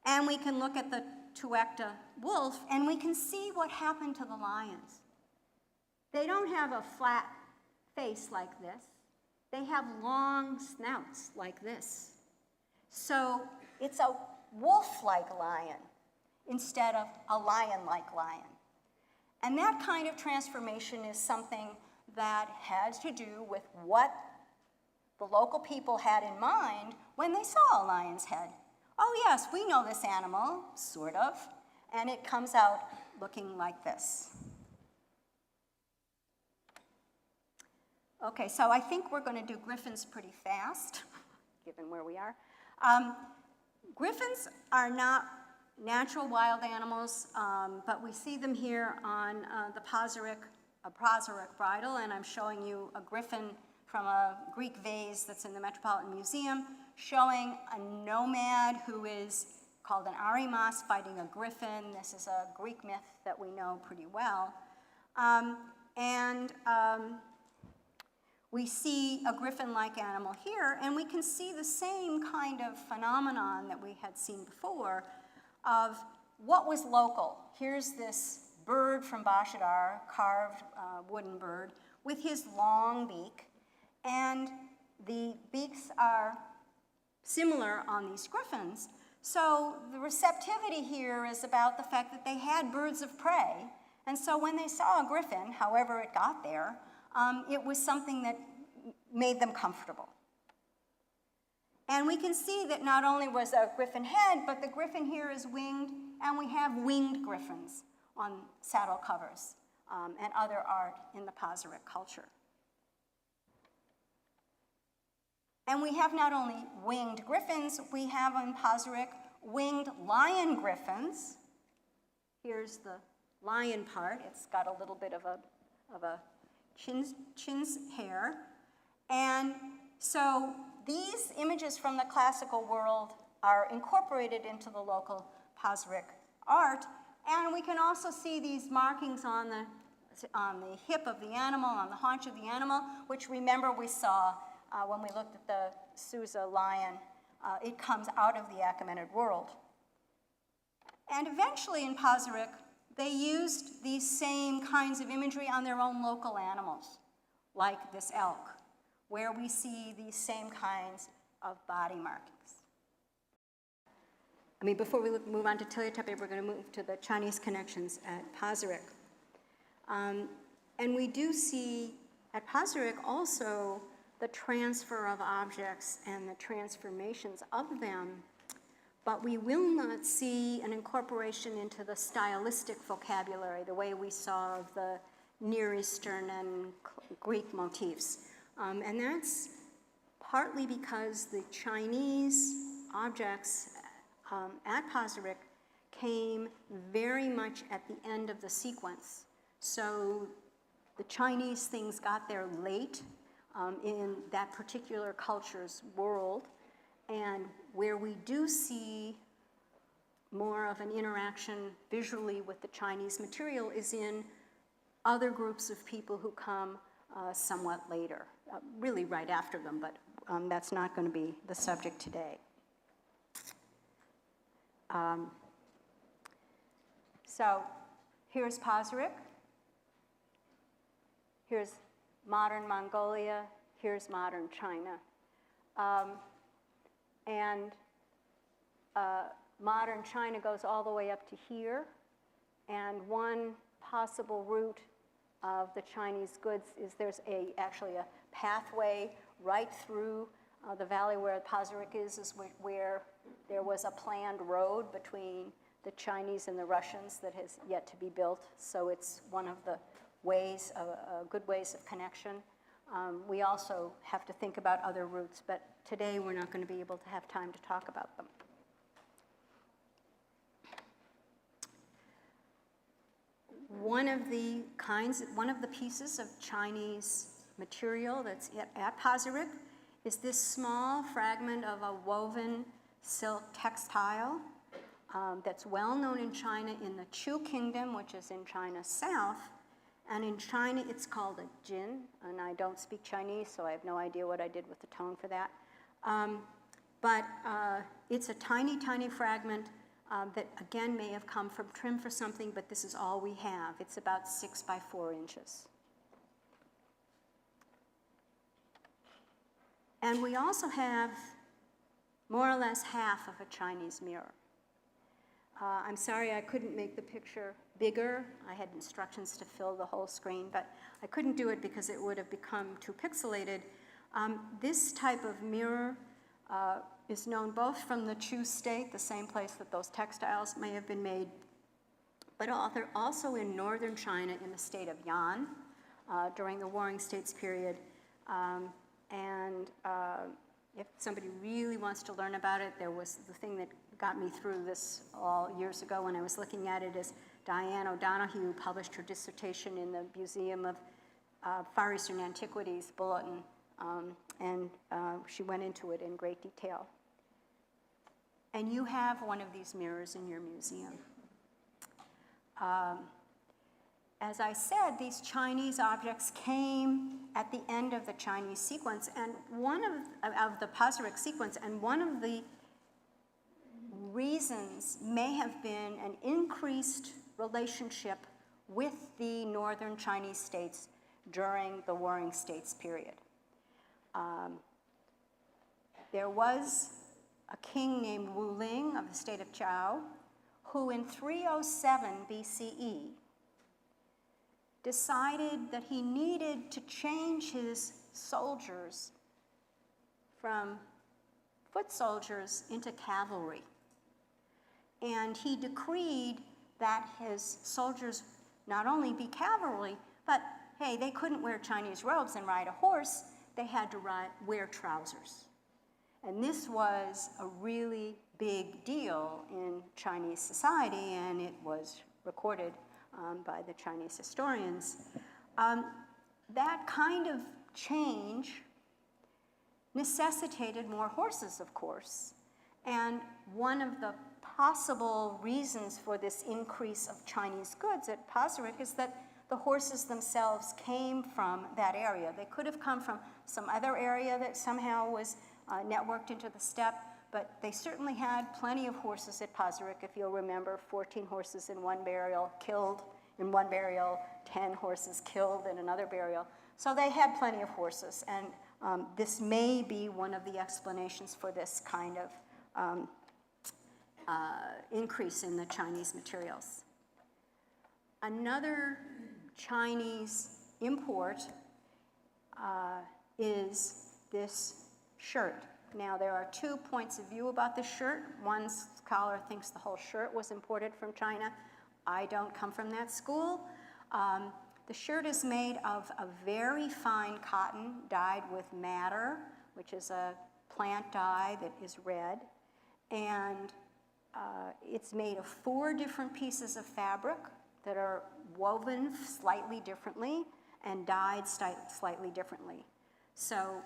And we can look at the Tuekta wolf, and we can see what happened to the lions. They don't have a flat face like this. They have long snouts like this. So it's a wolf-like lion instead of a lion-like lion. And that kind of transformation is something that has to do with what the local people had in mind when they saw a lion's head. Oh yes, we know this animal, sort of, and it comes out looking like this. Okay, so I think we're going to do griffins pretty fast, given where we are. Griffins are not natural wild animals, but we see them here on the Pazyryk bridle, and I'm showing you a griffin from a Greek vase that's in the Metropolitan Museum, showing a nomad who is called an Arimos fighting a griffin. This is a Greek myth that we know pretty well. We see a griffin-like animal here, and we can see the same kind of phenomenon that we had seen before of what was local. Here's this bird from Bashadar, carved wooden bird, with his long beak, and the beaks are similar on these griffins. So the receptivity here is about the fact that they had birds of prey, and so when they saw a griffin, however it got there, it was something that made them comfortable. And we can see that not only was a griffin head, but the griffin here is winged, and we have winged griffins on saddle covers and other art in the Pazyryk culture. And we have not only winged griffins, we have in Pazyryk winged lion griffins. Here's the lion part. It's got a little bit of a chin's hair. And so these images from the classical world are incorporated into the local Pazyryk art. And we can also see these markings on the hip of the animal, on the haunch of the animal, which remember we saw when we looked at the Susa lion. It comes out of the Achaemenid world. And eventually in Pazyryk, they used these same kinds of imagery on their own local animals, like this elk, where we see these same kinds of body markings. Before we move on to Tillya Tepe, we're going to move to the Chinese connections at Pazyryk. And we do see at Pazyryk also the transfer of objects and the transformations of them, but we will not see an incorporation into the stylistic vocabulary, the way we saw of the Near Eastern and Greek motifs. And that's partly because the Chinese objects at Pazyryk came very much at the end of the sequence. So the Chinese things got there late in that particular culture's world, and where we do see more of an interaction visually with the Chinese material is in other groups of people who come somewhat later, really right after them, but that's not going to be the subject today. So here's Pazyryk. Here's modern Mongolia. Here's modern China. Modern China goes all the way up to here. And one possible route of the Chinese goods is there's actually a pathway right through the valley where Pazyryk is where there was a planned road between the Chinese and the Russians that has yet to be built, so it's one of the ways, good ways of connection. We also have to think about other routes, but today we're not going to be able to have time to talk about them. One of the pieces of Chinese material that's at Pazyryk is this small fragment of a woven silk textile that's well known in China in the Chu Kingdom, which is in China's south. And in China, it's called a jin, and I don't speak Chinese, so I have no idea what I did with the tone for that. But it's a tiny, tiny fragment that, again, may have come from trim for something, but this is all we have. It's about 6 by 4 inches. And we also have more or less half of a Chinese mirror. I'm sorry I couldn't make the picture bigger. I had instructions to fill the whole screen, but I couldn't do it because it would have become too pixelated. This type of mirror is known both from the Chu state, the same place that those textiles may have been made, but also in northern China in the state of Yan during the Warring States period. If somebody really wants to learn about it, there was the thing that got me through this all years ago when I was looking at it is Diane O'Donoghue published her dissertation in the Museum of Far Eastern Antiquities Bulletin, and she went into it in great detail. And you have one of these mirrors in your museum. As I said, these Chinese objects came at the end of the Chinese sequence, and one of the Pazyryk sequence, and one of the reasons may have been an increased relationship with the northern Chinese states during the Warring States period. There was a king named Wu Ling of the state of Zhao, who in 307 BCE decided that he needed to change his soldiers from foot soldiers into cavalry. And he decreed that his soldiers not only be cavalry, but hey, they couldn't wear Chinese robes and ride a horse, they had to wear trousers. And this was a really big deal in Chinese society, and it was recorded by the Chinese historians. That kind of change necessitated more horses, of course. And one of the possible reasons for this increase of Chinese goods at Pazyryk is that the horses themselves came from that area. They could have come from some other area that somehow was networked into the steppe, but they certainly had plenty of horses at Pazyryk. If you'll remember, 14 horses in one burial, killed in one burial, 10 horses killed in another burial. So they had plenty of horses, and this may be one of the explanations for this kind of increase in the Chinese materials. Another Chinese import is this shirt. Now, there are 2 points of view about this shirt. One scholar thinks the whole shirt was imported from China. I don't come from that school. The shirt is made of a very fine cotton dyed with madder, which is a plant dye that is red. And it's made of 4 different pieces of fabric that are woven slightly differently and dyed slightly differently. So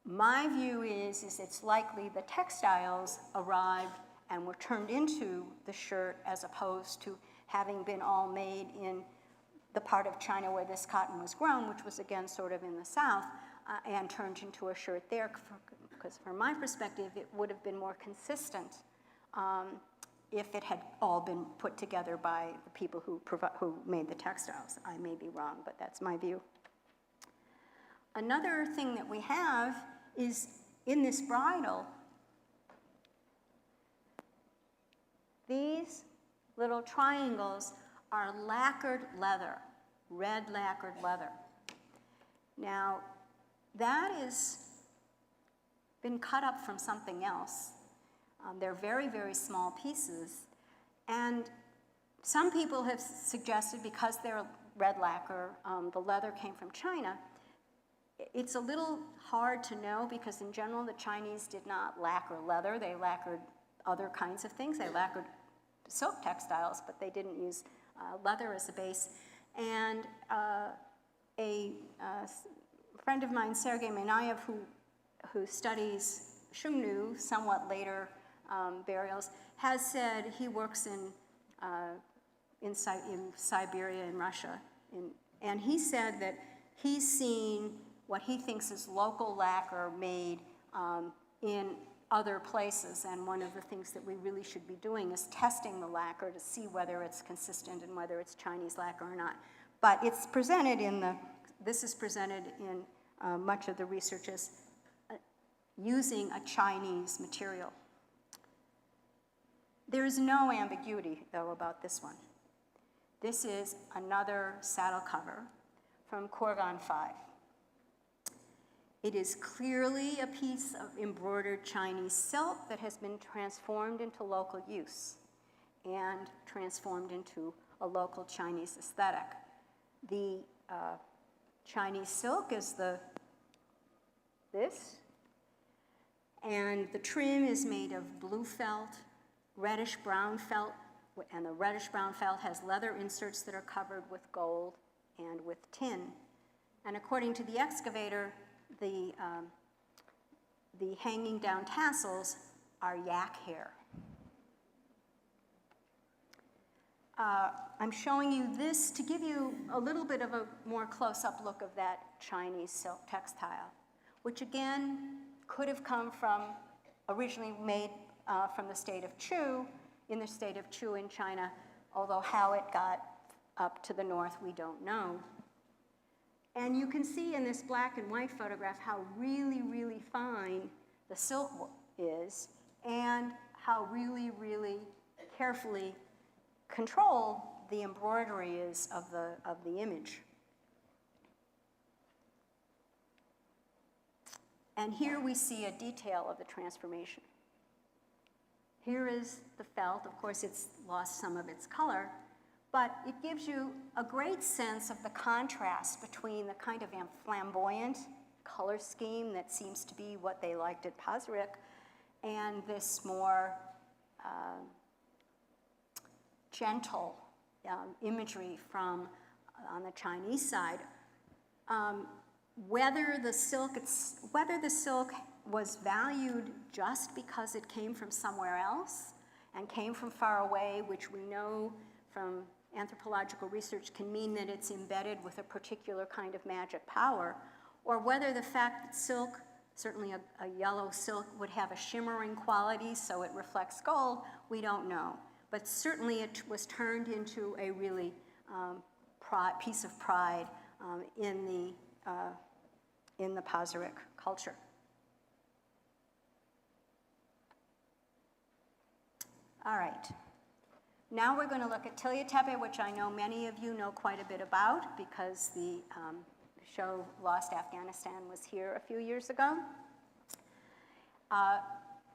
my view is it's likely the textiles arrived and were turned into the shirt as opposed to having been all made in the part of China where this cotton was grown, which was again sort of in the south, and turned into a shirt there, because from my perspective, it would have been more consistent if it had all been put together by the people who made the textiles. I may be wrong, but that's my view. Another thing that we have is in this bridle, these little triangles are lacquered leather, red lacquered leather. Now, that has been cut up from something else. They're very, very small pieces, And some people have suggested, because they're red lacquer, the leather came from China. It's a little hard to know because in general the Chinese did not lacquer leather. They lacquered other kinds of things. They lacquered silk textiles, but they didn't use leather as a base. And a friend of mine, Sergei Minayev, who studies Shungnu, somewhat later burials, has said he works in Siberia and Russia. And he said that he's seen what he thinks is local lacquer made in other places. And one of the things that we really should be doing is testing the lacquer to see whether it's consistent and whether it's Chinese lacquer or not. But it's presented this is presented in much of the research as using a Chinese material. There is no ambiguity, though, about this one. This is another saddle cover from Kurgan 5. It is clearly a piece of embroidered Chinese silk that has been transformed into local use and transformed into a local Chinese aesthetic. The Chinese silk is this, and the trim is made of blue felt, reddish-brown felt, and the reddish-brown felt has leather inserts that are covered with gold and with tin. And according to the excavator, the hanging down tassels are yak hair. I'm showing you this to give you a little bit of a more close-up look of that Chinese silk textile, which again could have come from, originally made from the state of Chu, in the state of Chu in China, although how it got up to the north, we don't know. And you can see in this black and white photograph how really, really fine the silk is and how really, really carefully controlled the embroidery is of the image. And here we see a detail of the transformation. Here is the felt. Of course, it's lost some of its color, but it gives you a great sense of the contrast between the kind of flamboyant color scheme that seems to be what they liked at Pazyryk and this more gentle imagery from on the Chinese side. Whether the silk was valued just because it came from somewhere else and came from far away, which we know from anthropological research can mean that it's embedded with a particular kind of magic power, or whether the fact that silk, certainly a yellow silk, would have a shimmering quality so it reflects gold, we don't know. But certainly it was turned into a really piece of pride in the Pazyryk culture. All right. Now we're going to look at Tillya Tepe, which I know many of you know quite a bit about because the show Lost Afghanistan was here a few years ago.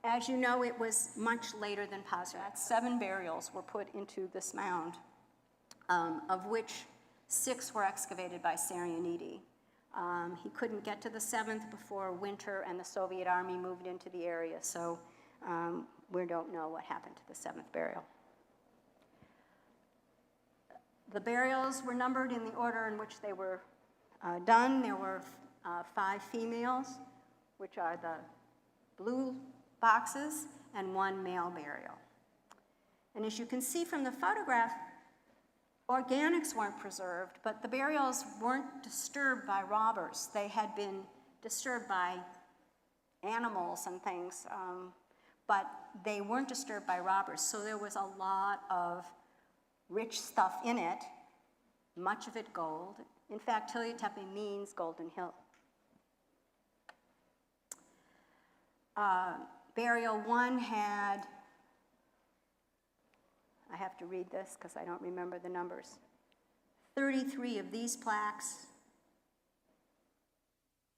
As you know, it was much later than Pazyryk. 7 burials were put into this mound, of which 6 were excavated by Sarianidi. He couldn't get to the 7th before winter and the Soviet army moved into the area, so we don't know what happened to the 7th burial. The burials were numbered in the order in which they were done. There were 5 females, which are the blue boxes, and 1 male burial. And as you can see from the photograph, organics weren't preserved, but the burials weren't disturbed by robbers. They had been disturbed by animals and things, but they weren't disturbed by robbers. So there was a lot of rich stuff in it, much of it gold. In fact, Tillya Tepe means golden hill. Burial 1 had, I have to read this because I don't remember the numbers, 33 of these plaques,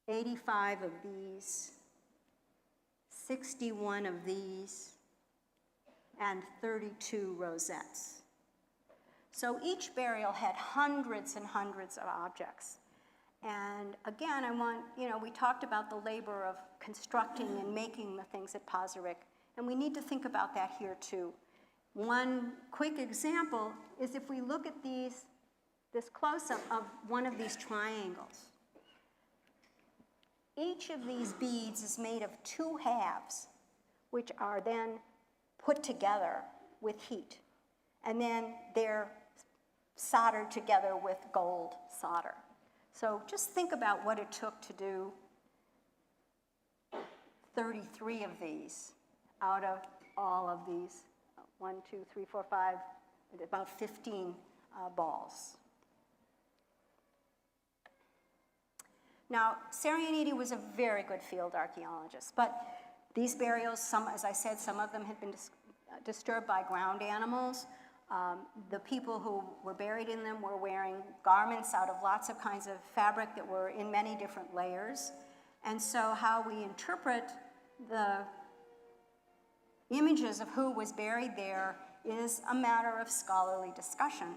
85 of these, 61 of these, and 32 rosettes. So each burial had hundreds and hundreds of objects. And again, we talked about the labor of constructing and making the things at Pazyryk, and we need to think about that here too. One quick example is if we look at this close-up of one of these triangles. Each of these beads is made of two halves, which are then put together with heat. And then they're soldered together with gold solder. So just think about what it took to do 33 of these out of all of these, 1, 2, 3, 4, 5, about 15 balls. Now, Sarianidi was a very good field archaeologist, but these burials, as I said, some of them had been disturbed by ground animals. The people who were buried in them were wearing garments out of lots of kinds of fabric that were in many different layers. And so how we interpret the images of who was buried there is a matter of scholarly discussion.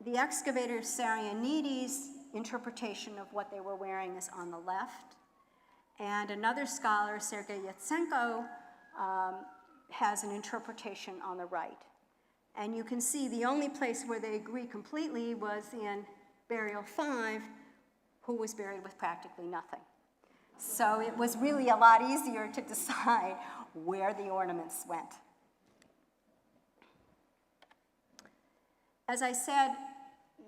The excavator Sarianidi's interpretation of what they were wearing is on the left. And another scholar, Sergei Yatsenko, has an interpretation on the right. And you can see the only place where they agree completely was in burial 5, who was buried with practically nothing. So it was really a lot easier to decide where the ornaments went. As I said,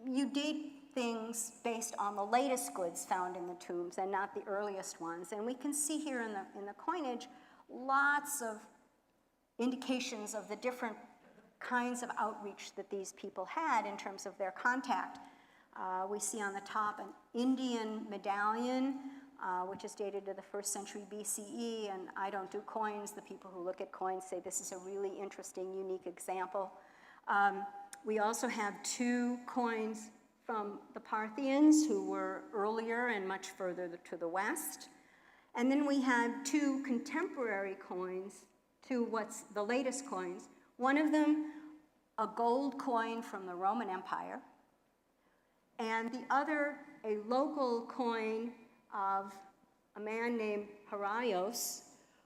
you date things based on the latest goods found in the tombs and not the earliest ones. And we can see here in the coinage lots of indications of the different kinds of outreach that these people had in terms of their contact. We see on the top an Indian medallion, which is dated to the 1st century BCE, and I don't do coins. The people who look at coins say this is a really interesting, unique example. We also have 2 coins from the Parthians, who were earlier and much further to the west. And then we have 2 contemporary coins to what's the latest coins. One of them, a gold coin from the Roman Empire, and the other, a local coin of a man named Heraios,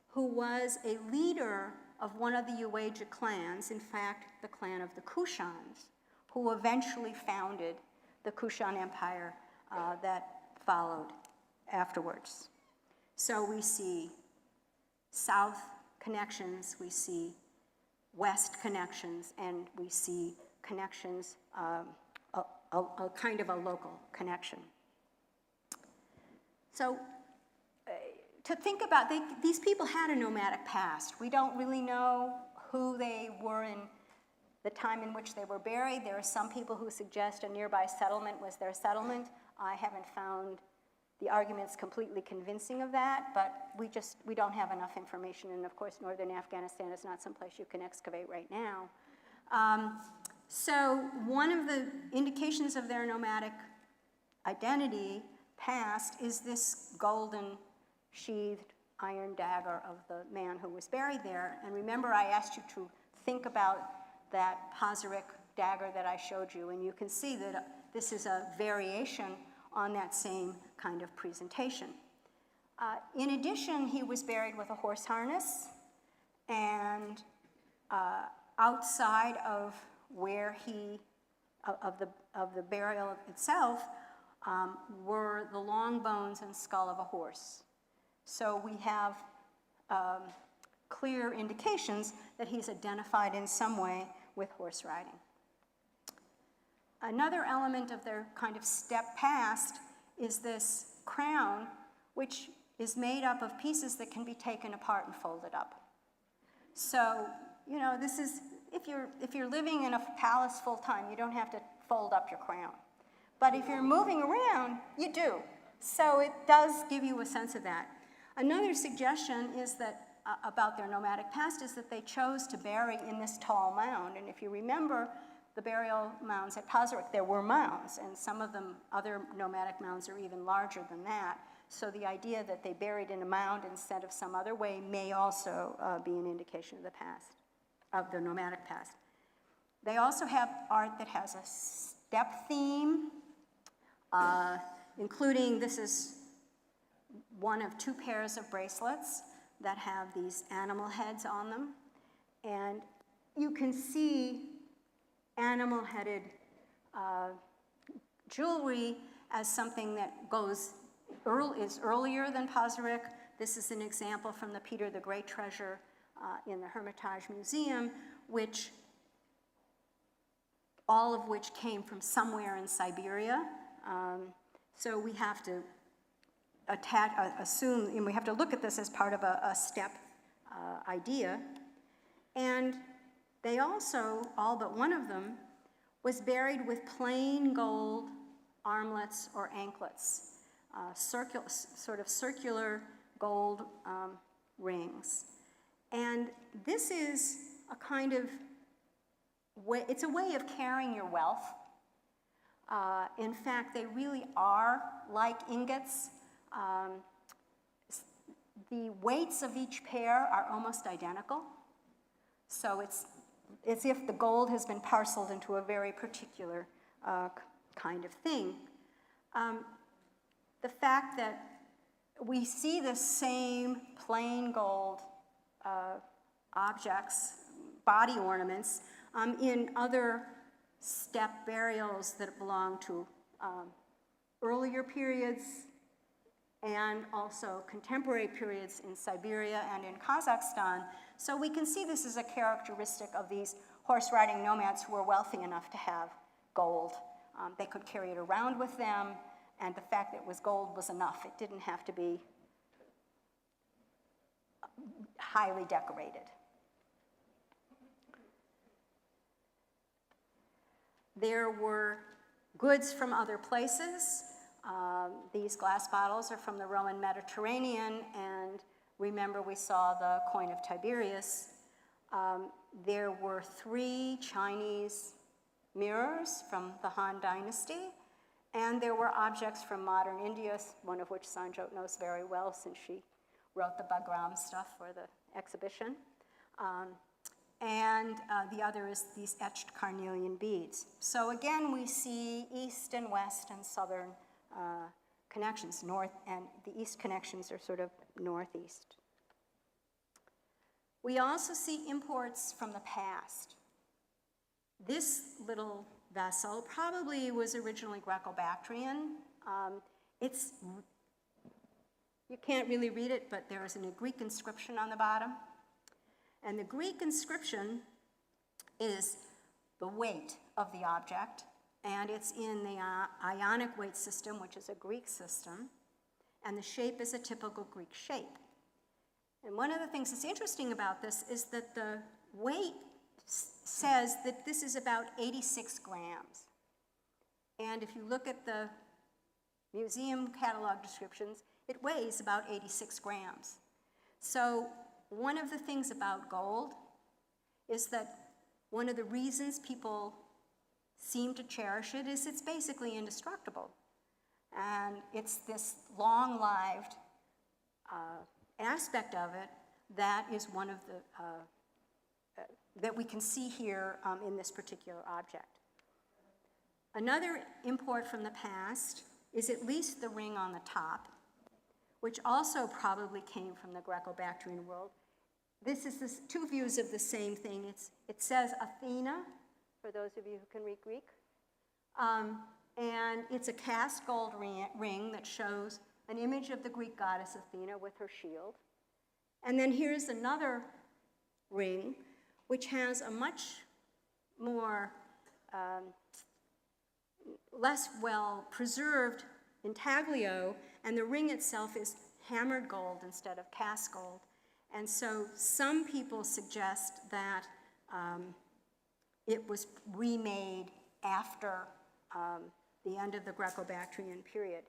who was a leader of one of the Uaja clans, in fact, the clan of the Kushans, who eventually founded the Kushan Empire that followed afterwards. So we see south connections, we see west connections, and we see connections, a kind of a local connection. So to think about, these people had a nomadic past. We don't really know who they were in the time in which they were buried. There are some people who suggest a nearby settlement was their settlement. I haven't found the arguments completely convincing of that, but we don't have enough information, and of course northern Afghanistan is not someplace you can excavate right now. So one of the indications of their nomadic identity past is this golden sheathed iron dagger of the man who was buried there. And remember, I asked you to think about that Pazyryk dagger that I showed you, and you can see that this is a variation on that same kind of presentation. In addition, he was buried with a horse harness, and outside of where of the burial itself were the long bones and skull of a horse. So we have clear indications that he's identified in some way with horse riding. Another element of their kind of step past is this crown, which is made up of pieces that can be taken apart and folded up. So, you know, this is, if you're living in a palace full time, you don't have to fold up your crown. But if you're moving around, you do. So it does give you a sense of that. Another suggestion is that, about their nomadic past, is that they chose to bury in this tall mound. And if you remember the burial mounds at Pazyryk, there were mounds, and some of them, other nomadic mounds, are even larger than that. So the idea that they buried in a mound instead of some other way may also be an indication of the past, of the nomadic past. They also have art that has a step theme, including, this is one of 2 pairs of bracelets that have these animal heads on them. And you can see animal-headed jewelry as something that is earlier than Pazyryk. This is an example from the Peter the Great treasure in the Hermitage Museum, all of which came from somewhere in Siberia. So we have to assume, and we have to look at this as part of a step idea. And they also, all but one of them, was buried with plain gold armlets or anklets, sort of circular gold rings. And this is a kind of way, it's a way of carrying your wealth. In fact, they really are like ingots. The weights of each pair are almost identical. So it's as if the gold has been parceled into a very particular kind of thing. The fact that we see the same plain gold objects, body ornaments, in other step burials that belong to earlier periods and also contemporary periods in Siberia and in Kazakhstan. So we can see this is a characteristic of these horse-riding nomads who were wealthy enough to have gold. They could carry it around with them, and the fact that it was gold was enough. It didn't have to be highly decorated. There were goods from other places. These glass bottles are from the Roman Mediterranean, and remember we saw the coin of Tiberius. There were 3 Chinese mirrors from the Han Dynasty, and there were objects from modern India, one of which Sanjot knows very well since she wrote the Bagram stuff for the exhibition. And the other is these etched carnelian beads. So again, we see east and west and southern connections, north, and the east connections are sort of northeast. We also see imports from the past. This little vessel probably was originally Greco-Bactrian. You can't really read it, but there is a Greek inscription on the bottom. And the Greek inscription is the weight of the object, and it's in the Ionic weight system, which is a Greek system, and the shape is a typical Greek shape. And one of the things that's interesting about this is that the weight says that this is about 86 grams. And if you look at the museum catalog descriptions, it weighs about 86 grams. So one of the things about gold is that one of the reasons people seem to cherish it is it's basically indestructible. And it's this long-lived aspect of it that is one of the, that we can see here in this particular object. Another import from the past is at least the ring on the top, which also probably came from the Greco-Bactrian world. This is 2 views of the same thing. It says Athena, for those of you who can read Greek. And it's a cast gold ring that shows an image of the Greek goddess Athena with her shield. And then here's another ring, which has a much more, less well-preserved intaglio, and the ring itself is hammered gold instead of cast gold. And so some people suggest that it was remade after the end of the Greco-Bactrian period.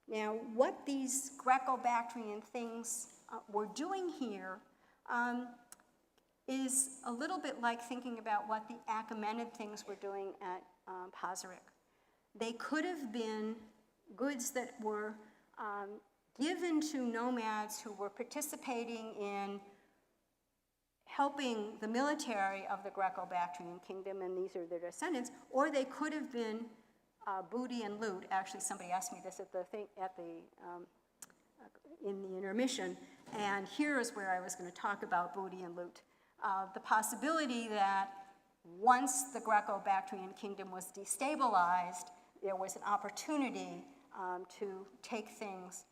Now, what these Greco-Bactrian things were doing here is a little bit like thinking about what the Achaemenid things were doing at Pazyryk. They could have been goods that were given to nomads who were participating in helping the military of the Greco-Bactrian kingdom, and these are their descendants, or they could have been booty and loot. Actually, somebody asked me this in the intermission, and here is where I was going to talk about booty and loot. The possibility that once the Greco-Bactrian kingdom was destabilized, there was an opportunity to take things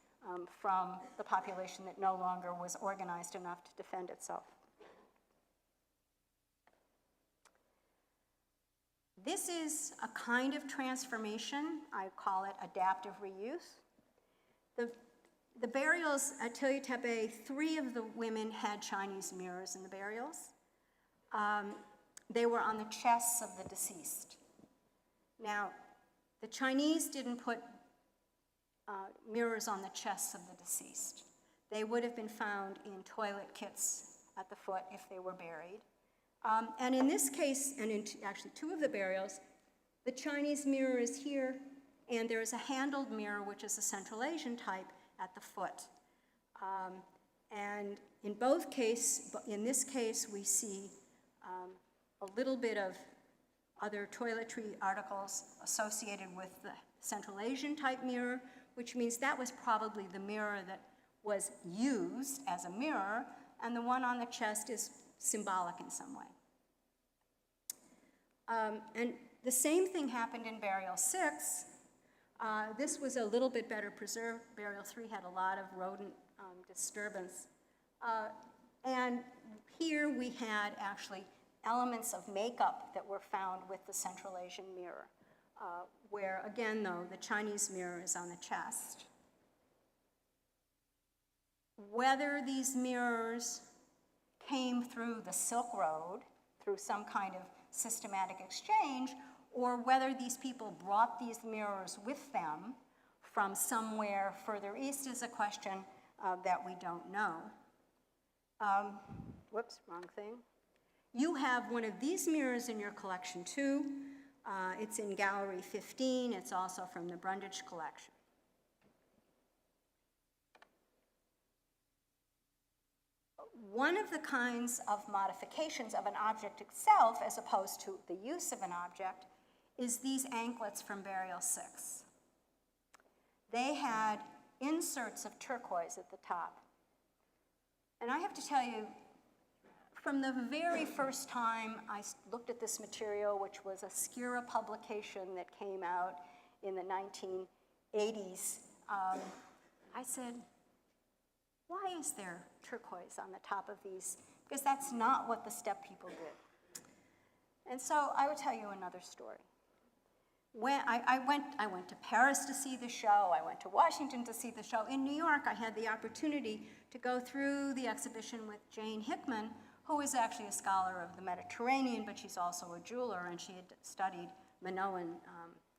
from the population that no longer was organized enough to defend itself. This is a kind of transformation. I call it adaptive reuse. The burials at Tillya Tepe, 3 of the women had Chinese mirrors in the burials. They were on the chests of the deceased. Now, the Chinese didn't put mirrors on the chests of the deceased. They would have been found in toilet kits at the foot if they were buried. And in this case, and in actually 2 of the burials, the Chinese mirror is here, and there is a handled mirror, which is a Central Asian type, at the foot. And in both cases, in this case, we see a little bit of other toiletry articles associated with the Central Asian type mirror, which means that was probably the mirror that was used as a mirror, and the one on the chest is symbolic in some way. And the same thing happened in burial 6. This was a little bit better preserved. Burial 3 had a lot of rodent disturbance. And here we had actually elements of makeup that were found with the Central Asian mirror, where again, though, the Chinese mirror is on the chest. Whether these mirrors came through the Silk Road, through some kind of systematic exchange, or whether these people brought these mirrors with them from somewhere further east is a question that we don't know. Whoops, wrong thing. You have one of these mirrors in your collection too. It's in Gallery 15. It's also from the Brundage collection. One of the kinds of modifications of an object itself, as opposed to the use of an object, is these anklets from Burial 6. They had inserts of turquoise at the top. And I have to tell you, from the very first time I looked at this material, which was a Skira publication that came out in the 1980s, I said, why is there turquoise on the top of these? Because that's not what the steppe people did. And so I will tell you another story. When I went to Paris to see the show. I went to Washington to see the show. In New York, I had the opportunity to go through the exhibition with Jane Hickman, who is actually a scholar of the Mediterranean, but she's also a jeweler, and she had studied Minoan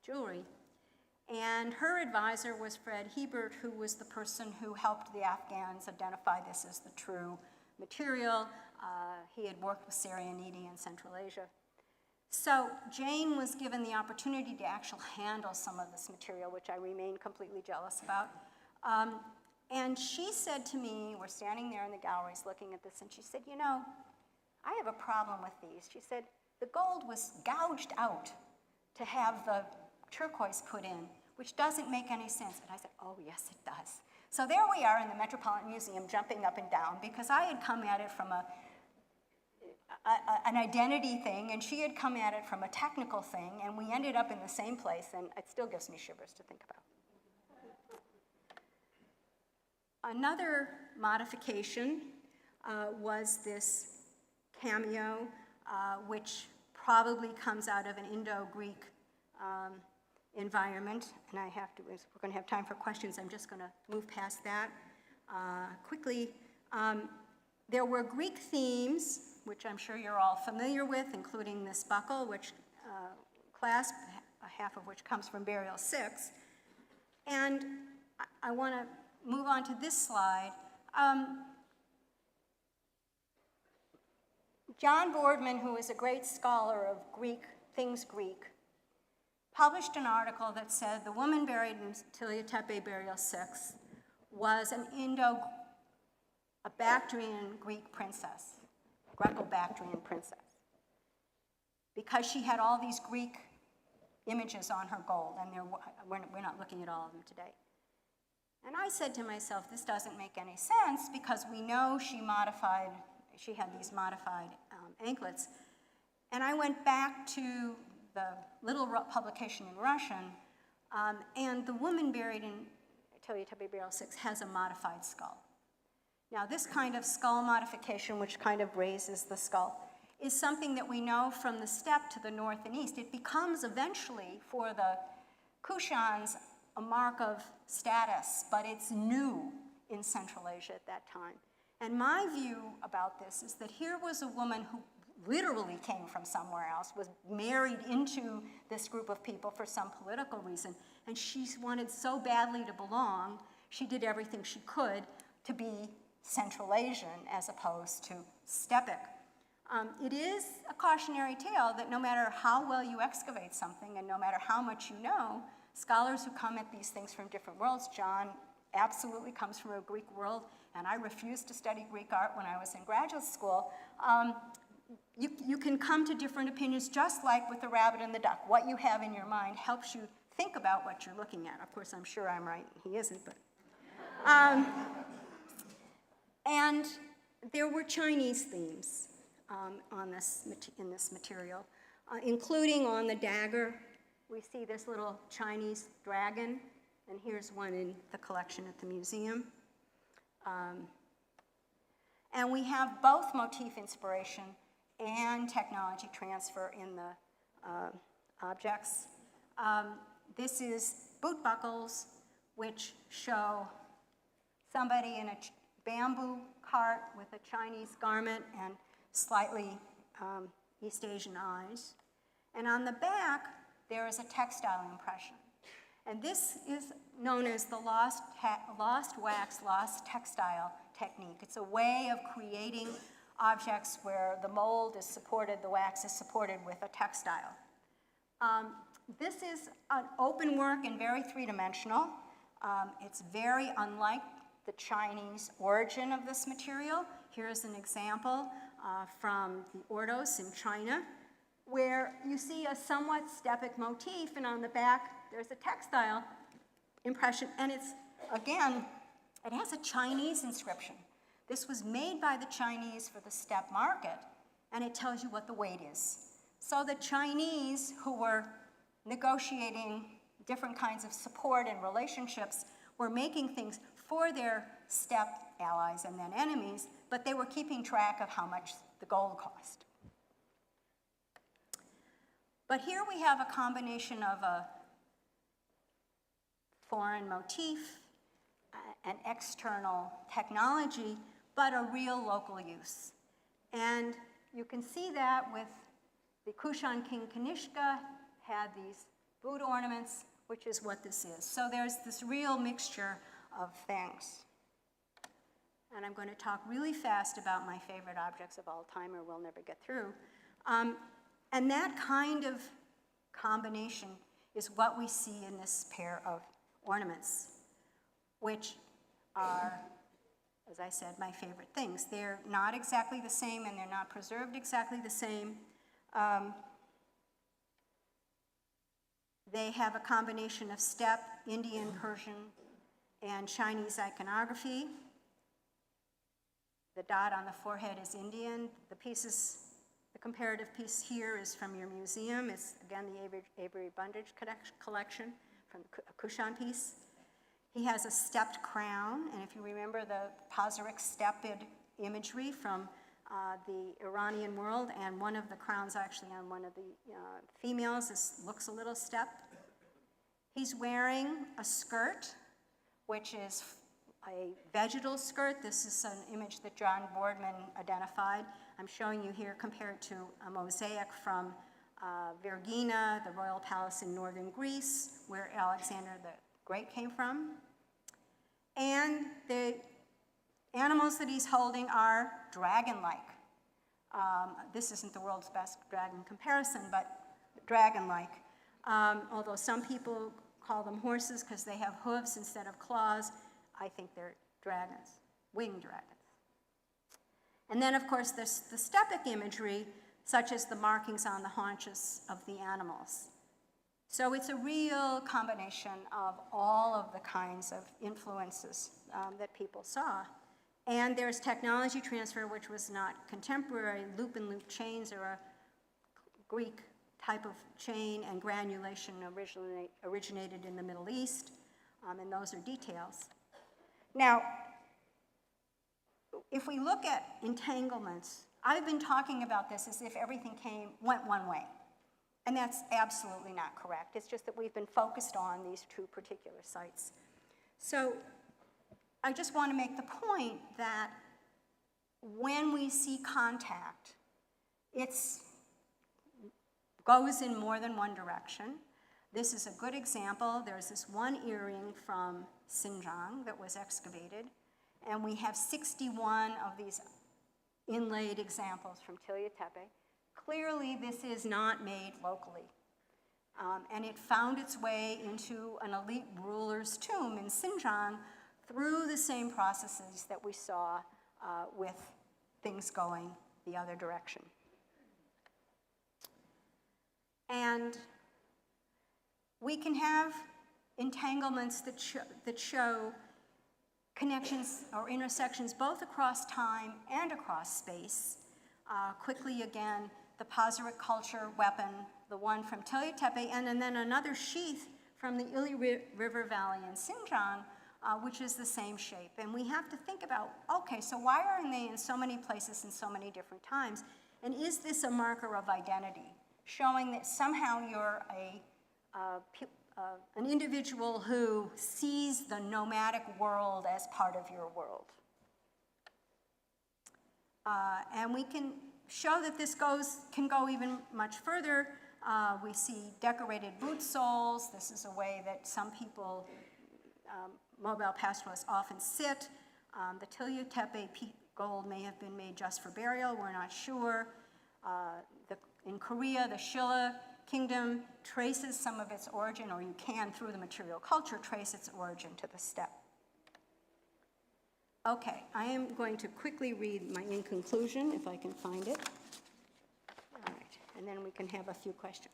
jewelry. And her advisor was Fred Hebert, who was the person who helped the Afghans identify this as the true material. He had worked with Syrianidi in Central Asia. So Jane was given the opportunity to actually handle some of this material, which I remain completely jealous about. And she said to me, we're standing there in the galleries looking at this, and she said, you know, I have a problem with these. She said, the gold was gouged out to have the turquoise put in, which doesn't make any sense. And I said, oh, yes, it does. So there we are in the Metropolitan Museum jumping up and down, because I had come at it from an identity thing, and she had come at it from a technical thing, and we ended up in the same place, and it still gives me shivers to think about. Another modification was this cameo, which probably comes out of an Indo-Greek environment, and we're going to have time for questions. I'm just going to move past that quickly. There were Greek themes, which I'm sure you're all familiar with, including this buckle, which clasp, half of which comes from Burial 6. And I want to move on to this slide. John Boardman, who is a great scholar of Greek, things Greek, published an article that said the woman buried in Tillya Tepe Burial 6 was a Bactrian Greek princess, Greco-Bactrian princess, because she had all these Greek images on her gold, and we're not looking at all of them today. And I said to myself, this doesn't make any sense, because we know she had these modified anklets. And I went back to the little publication in Russian, and the woman buried in Tillya Tepe Burial 6 has a modified skull. Now, this kind of skull modification, which kind of raises the skull, is something that we know from the steppe to the north and east. It becomes eventually, for the Kushans, a mark of status, but it's new in Central Asia at that time. And my view about this is that here was a woman who literally came from somewhere else, was married into this group of people for some political reason, and she wanted so badly to belong, she did everything she could to be Central Asian as opposed to steppic. It is a cautionary tale that no matter how well you excavate something and no matter how much you know, scholars who come at these things from different worlds, John absolutely comes from a Greek world, and I refused to study Greek art when I was in graduate school. You can come to different opinions, just like with the rabbit and the duck. What you have in your mind helps you think about what you're looking at. Of course, I'm sure I'm right, he isn't, but. And there were Chinese themes in this material, including on the dagger. We see this little Chinese dragon, and here's one in the collection at the museum. And we have both motif inspiration and technology transfer in the objects. This is boot buckles, which show somebody in a bamboo cart with a Chinese garment and slightly East Asian eyes. And on the back, there is a textile impression. And this is known as the lost wax, lost textile technique. It's a way of creating objects where the mold is supported, the wax is supported with a textile. This is an open work and very three-dimensional. It's very unlike the Chinese origin of this material. Here's an example from the Ordos in China, where you see a somewhat steppic motif, and on the back there's a textile impression, and it's, again, it has a Chinese inscription. This was made by the Chinese for the steppe market, and it tells you what the weight is. So the Chinese, who were negotiating different kinds of support and relationships, were making things for their steppe allies and then enemies, but they were keeping track of how much the gold cost. But here we have a combination of a foreign motif, an external technology, but a real local use. And you can see that with the Kushan king Kanishka had these boot ornaments, which is what this is. So there's this real mixture of things. And I'm going to talk really fast about my favorite objects of all time, or we'll never get through. And that kind of combination is what we see in this pair of ornaments, which are, as I said, my favorite things. They're not exactly the same, and they're not preserved exactly the same. They have a combination of steppe, Indian, Persian, and Chinese iconography. The dot on the forehead is Indian. The comparative piece here is from your museum. It's, again, the Avery Bundage collection from the Kushan piece. He has a stepped crown, and if you remember the Pazyryk stepped imagery from the Iranian world, and one of the crowns actually on one of the females looks a little stepped. He's wearing a skirt, which is a vegetal skirt. This is an image that John Boardman identified. I'm showing you here compared to a mosaic from Vergina, the royal palace in northern Greece, where Alexander the Great came from. And the animals that he's holding are dragon-like. This isn't the world's best dragon comparison, but dragon-like. Although some people call them horses because they have hooves instead of claws. I think they're dragons, winged dragons. And then, of course, there's the stepic imagery, such as the markings on the haunches of the animals. So it's a real combination of all of the kinds of influences that people saw. And there's technology transfer, which was not contemporary. Loop-and-loop chains are a Greek type of chain, and granulation originated in the Middle East, and those are details. Now, if we look at entanglements, I've been talking about this as if everything went one way. And that's absolutely not correct. It's just that we've been focused on these two particular sites. So I just want to make the point that when we see contact, it goes in more than one direction. This is a good example. There's this one earring from Xinjiang that was excavated, and we have 61 of these inlaid examples from Tillya Tepe. Clearly, this is not made locally. And it found its way into an elite ruler's tomb in Xinjiang through the same processes that we saw with things going the other direction. And we can have entanglements that show connections or intersections both across time and across space. Quickly again, the Pazyryk culture weapon, the one from Tillya Tepe, and then another sheath from the Ili River Valley in Xinjiang, which is the same shape. And we have to think about, okay, so why are they in so many places in so many different times? And is this a marker of identity, showing that somehow you're an individual who sees the nomadic world as part of your world? And we can show that this can go even much further. We see decorated boot soles. This is a way that some people, mobile pastoralists, often sit. The Tillya Tepe gold may have been made just for burial. We're not sure. In Korea, the Shilla kingdom traces some of its origin, or you can, through the material culture, trace its origin to the steppe. Okay, I am going to quickly read my in conclusion, if I can find it. All right, and then we can have a few questions.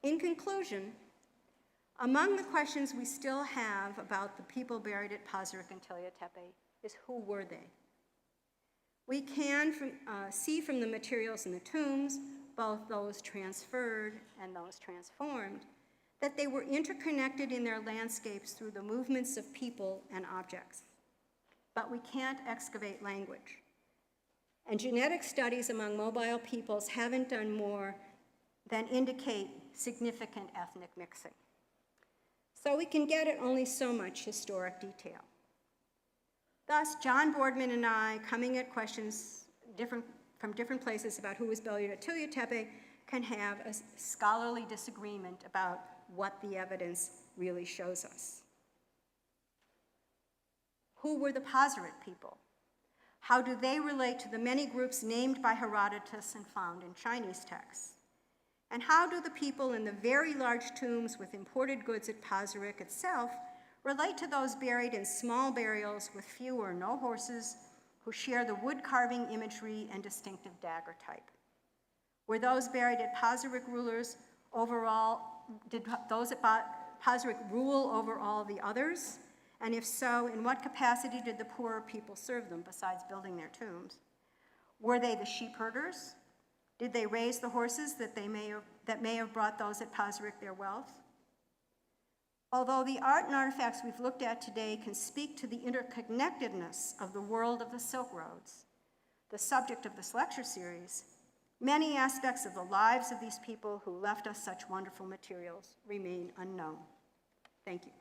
In conclusion, among the questions we still have about the people buried at Pazyryk and Tillya Tepe is, who were they? We can see from the materials in the tombs, both those transferred and those transformed, that they were interconnected in their landscapes through the movements of people and objects. But we can't excavate language. And genetic studies among mobile peoples haven't done more than indicate significant ethnic mixing. So we can get at only so much historic detail. Thus, John Boardman and I, coming at questions from different places about who was buried at Tillya Tepe, can have a scholarly disagreement about what the evidence really shows us. Who were the Pazyryk people? How do they relate to the many groups named by Herodotus and found in Chinese texts? And how do the people in the very large tombs with imported goods at Pazyryk itself relate to those buried in small burials with few or no horses, who share the wood carving imagery and distinctive dagger type? Were those buried at Pazyryk rulers overall, did those at Pazyryk rule over all the others? And if so, in what capacity did the poorer people serve them besides building their tombs? Were they the sheep herders? Did they raise the horses that may have brought those at Pazyryk their wealth? Although the art and artifacts we've looked at today can speak to the interconnectedness of the world of the Silk Roads, the subject of this lecture series, many aspects of the lives of these people who left us such wonderful materials remain unknown. Thank you.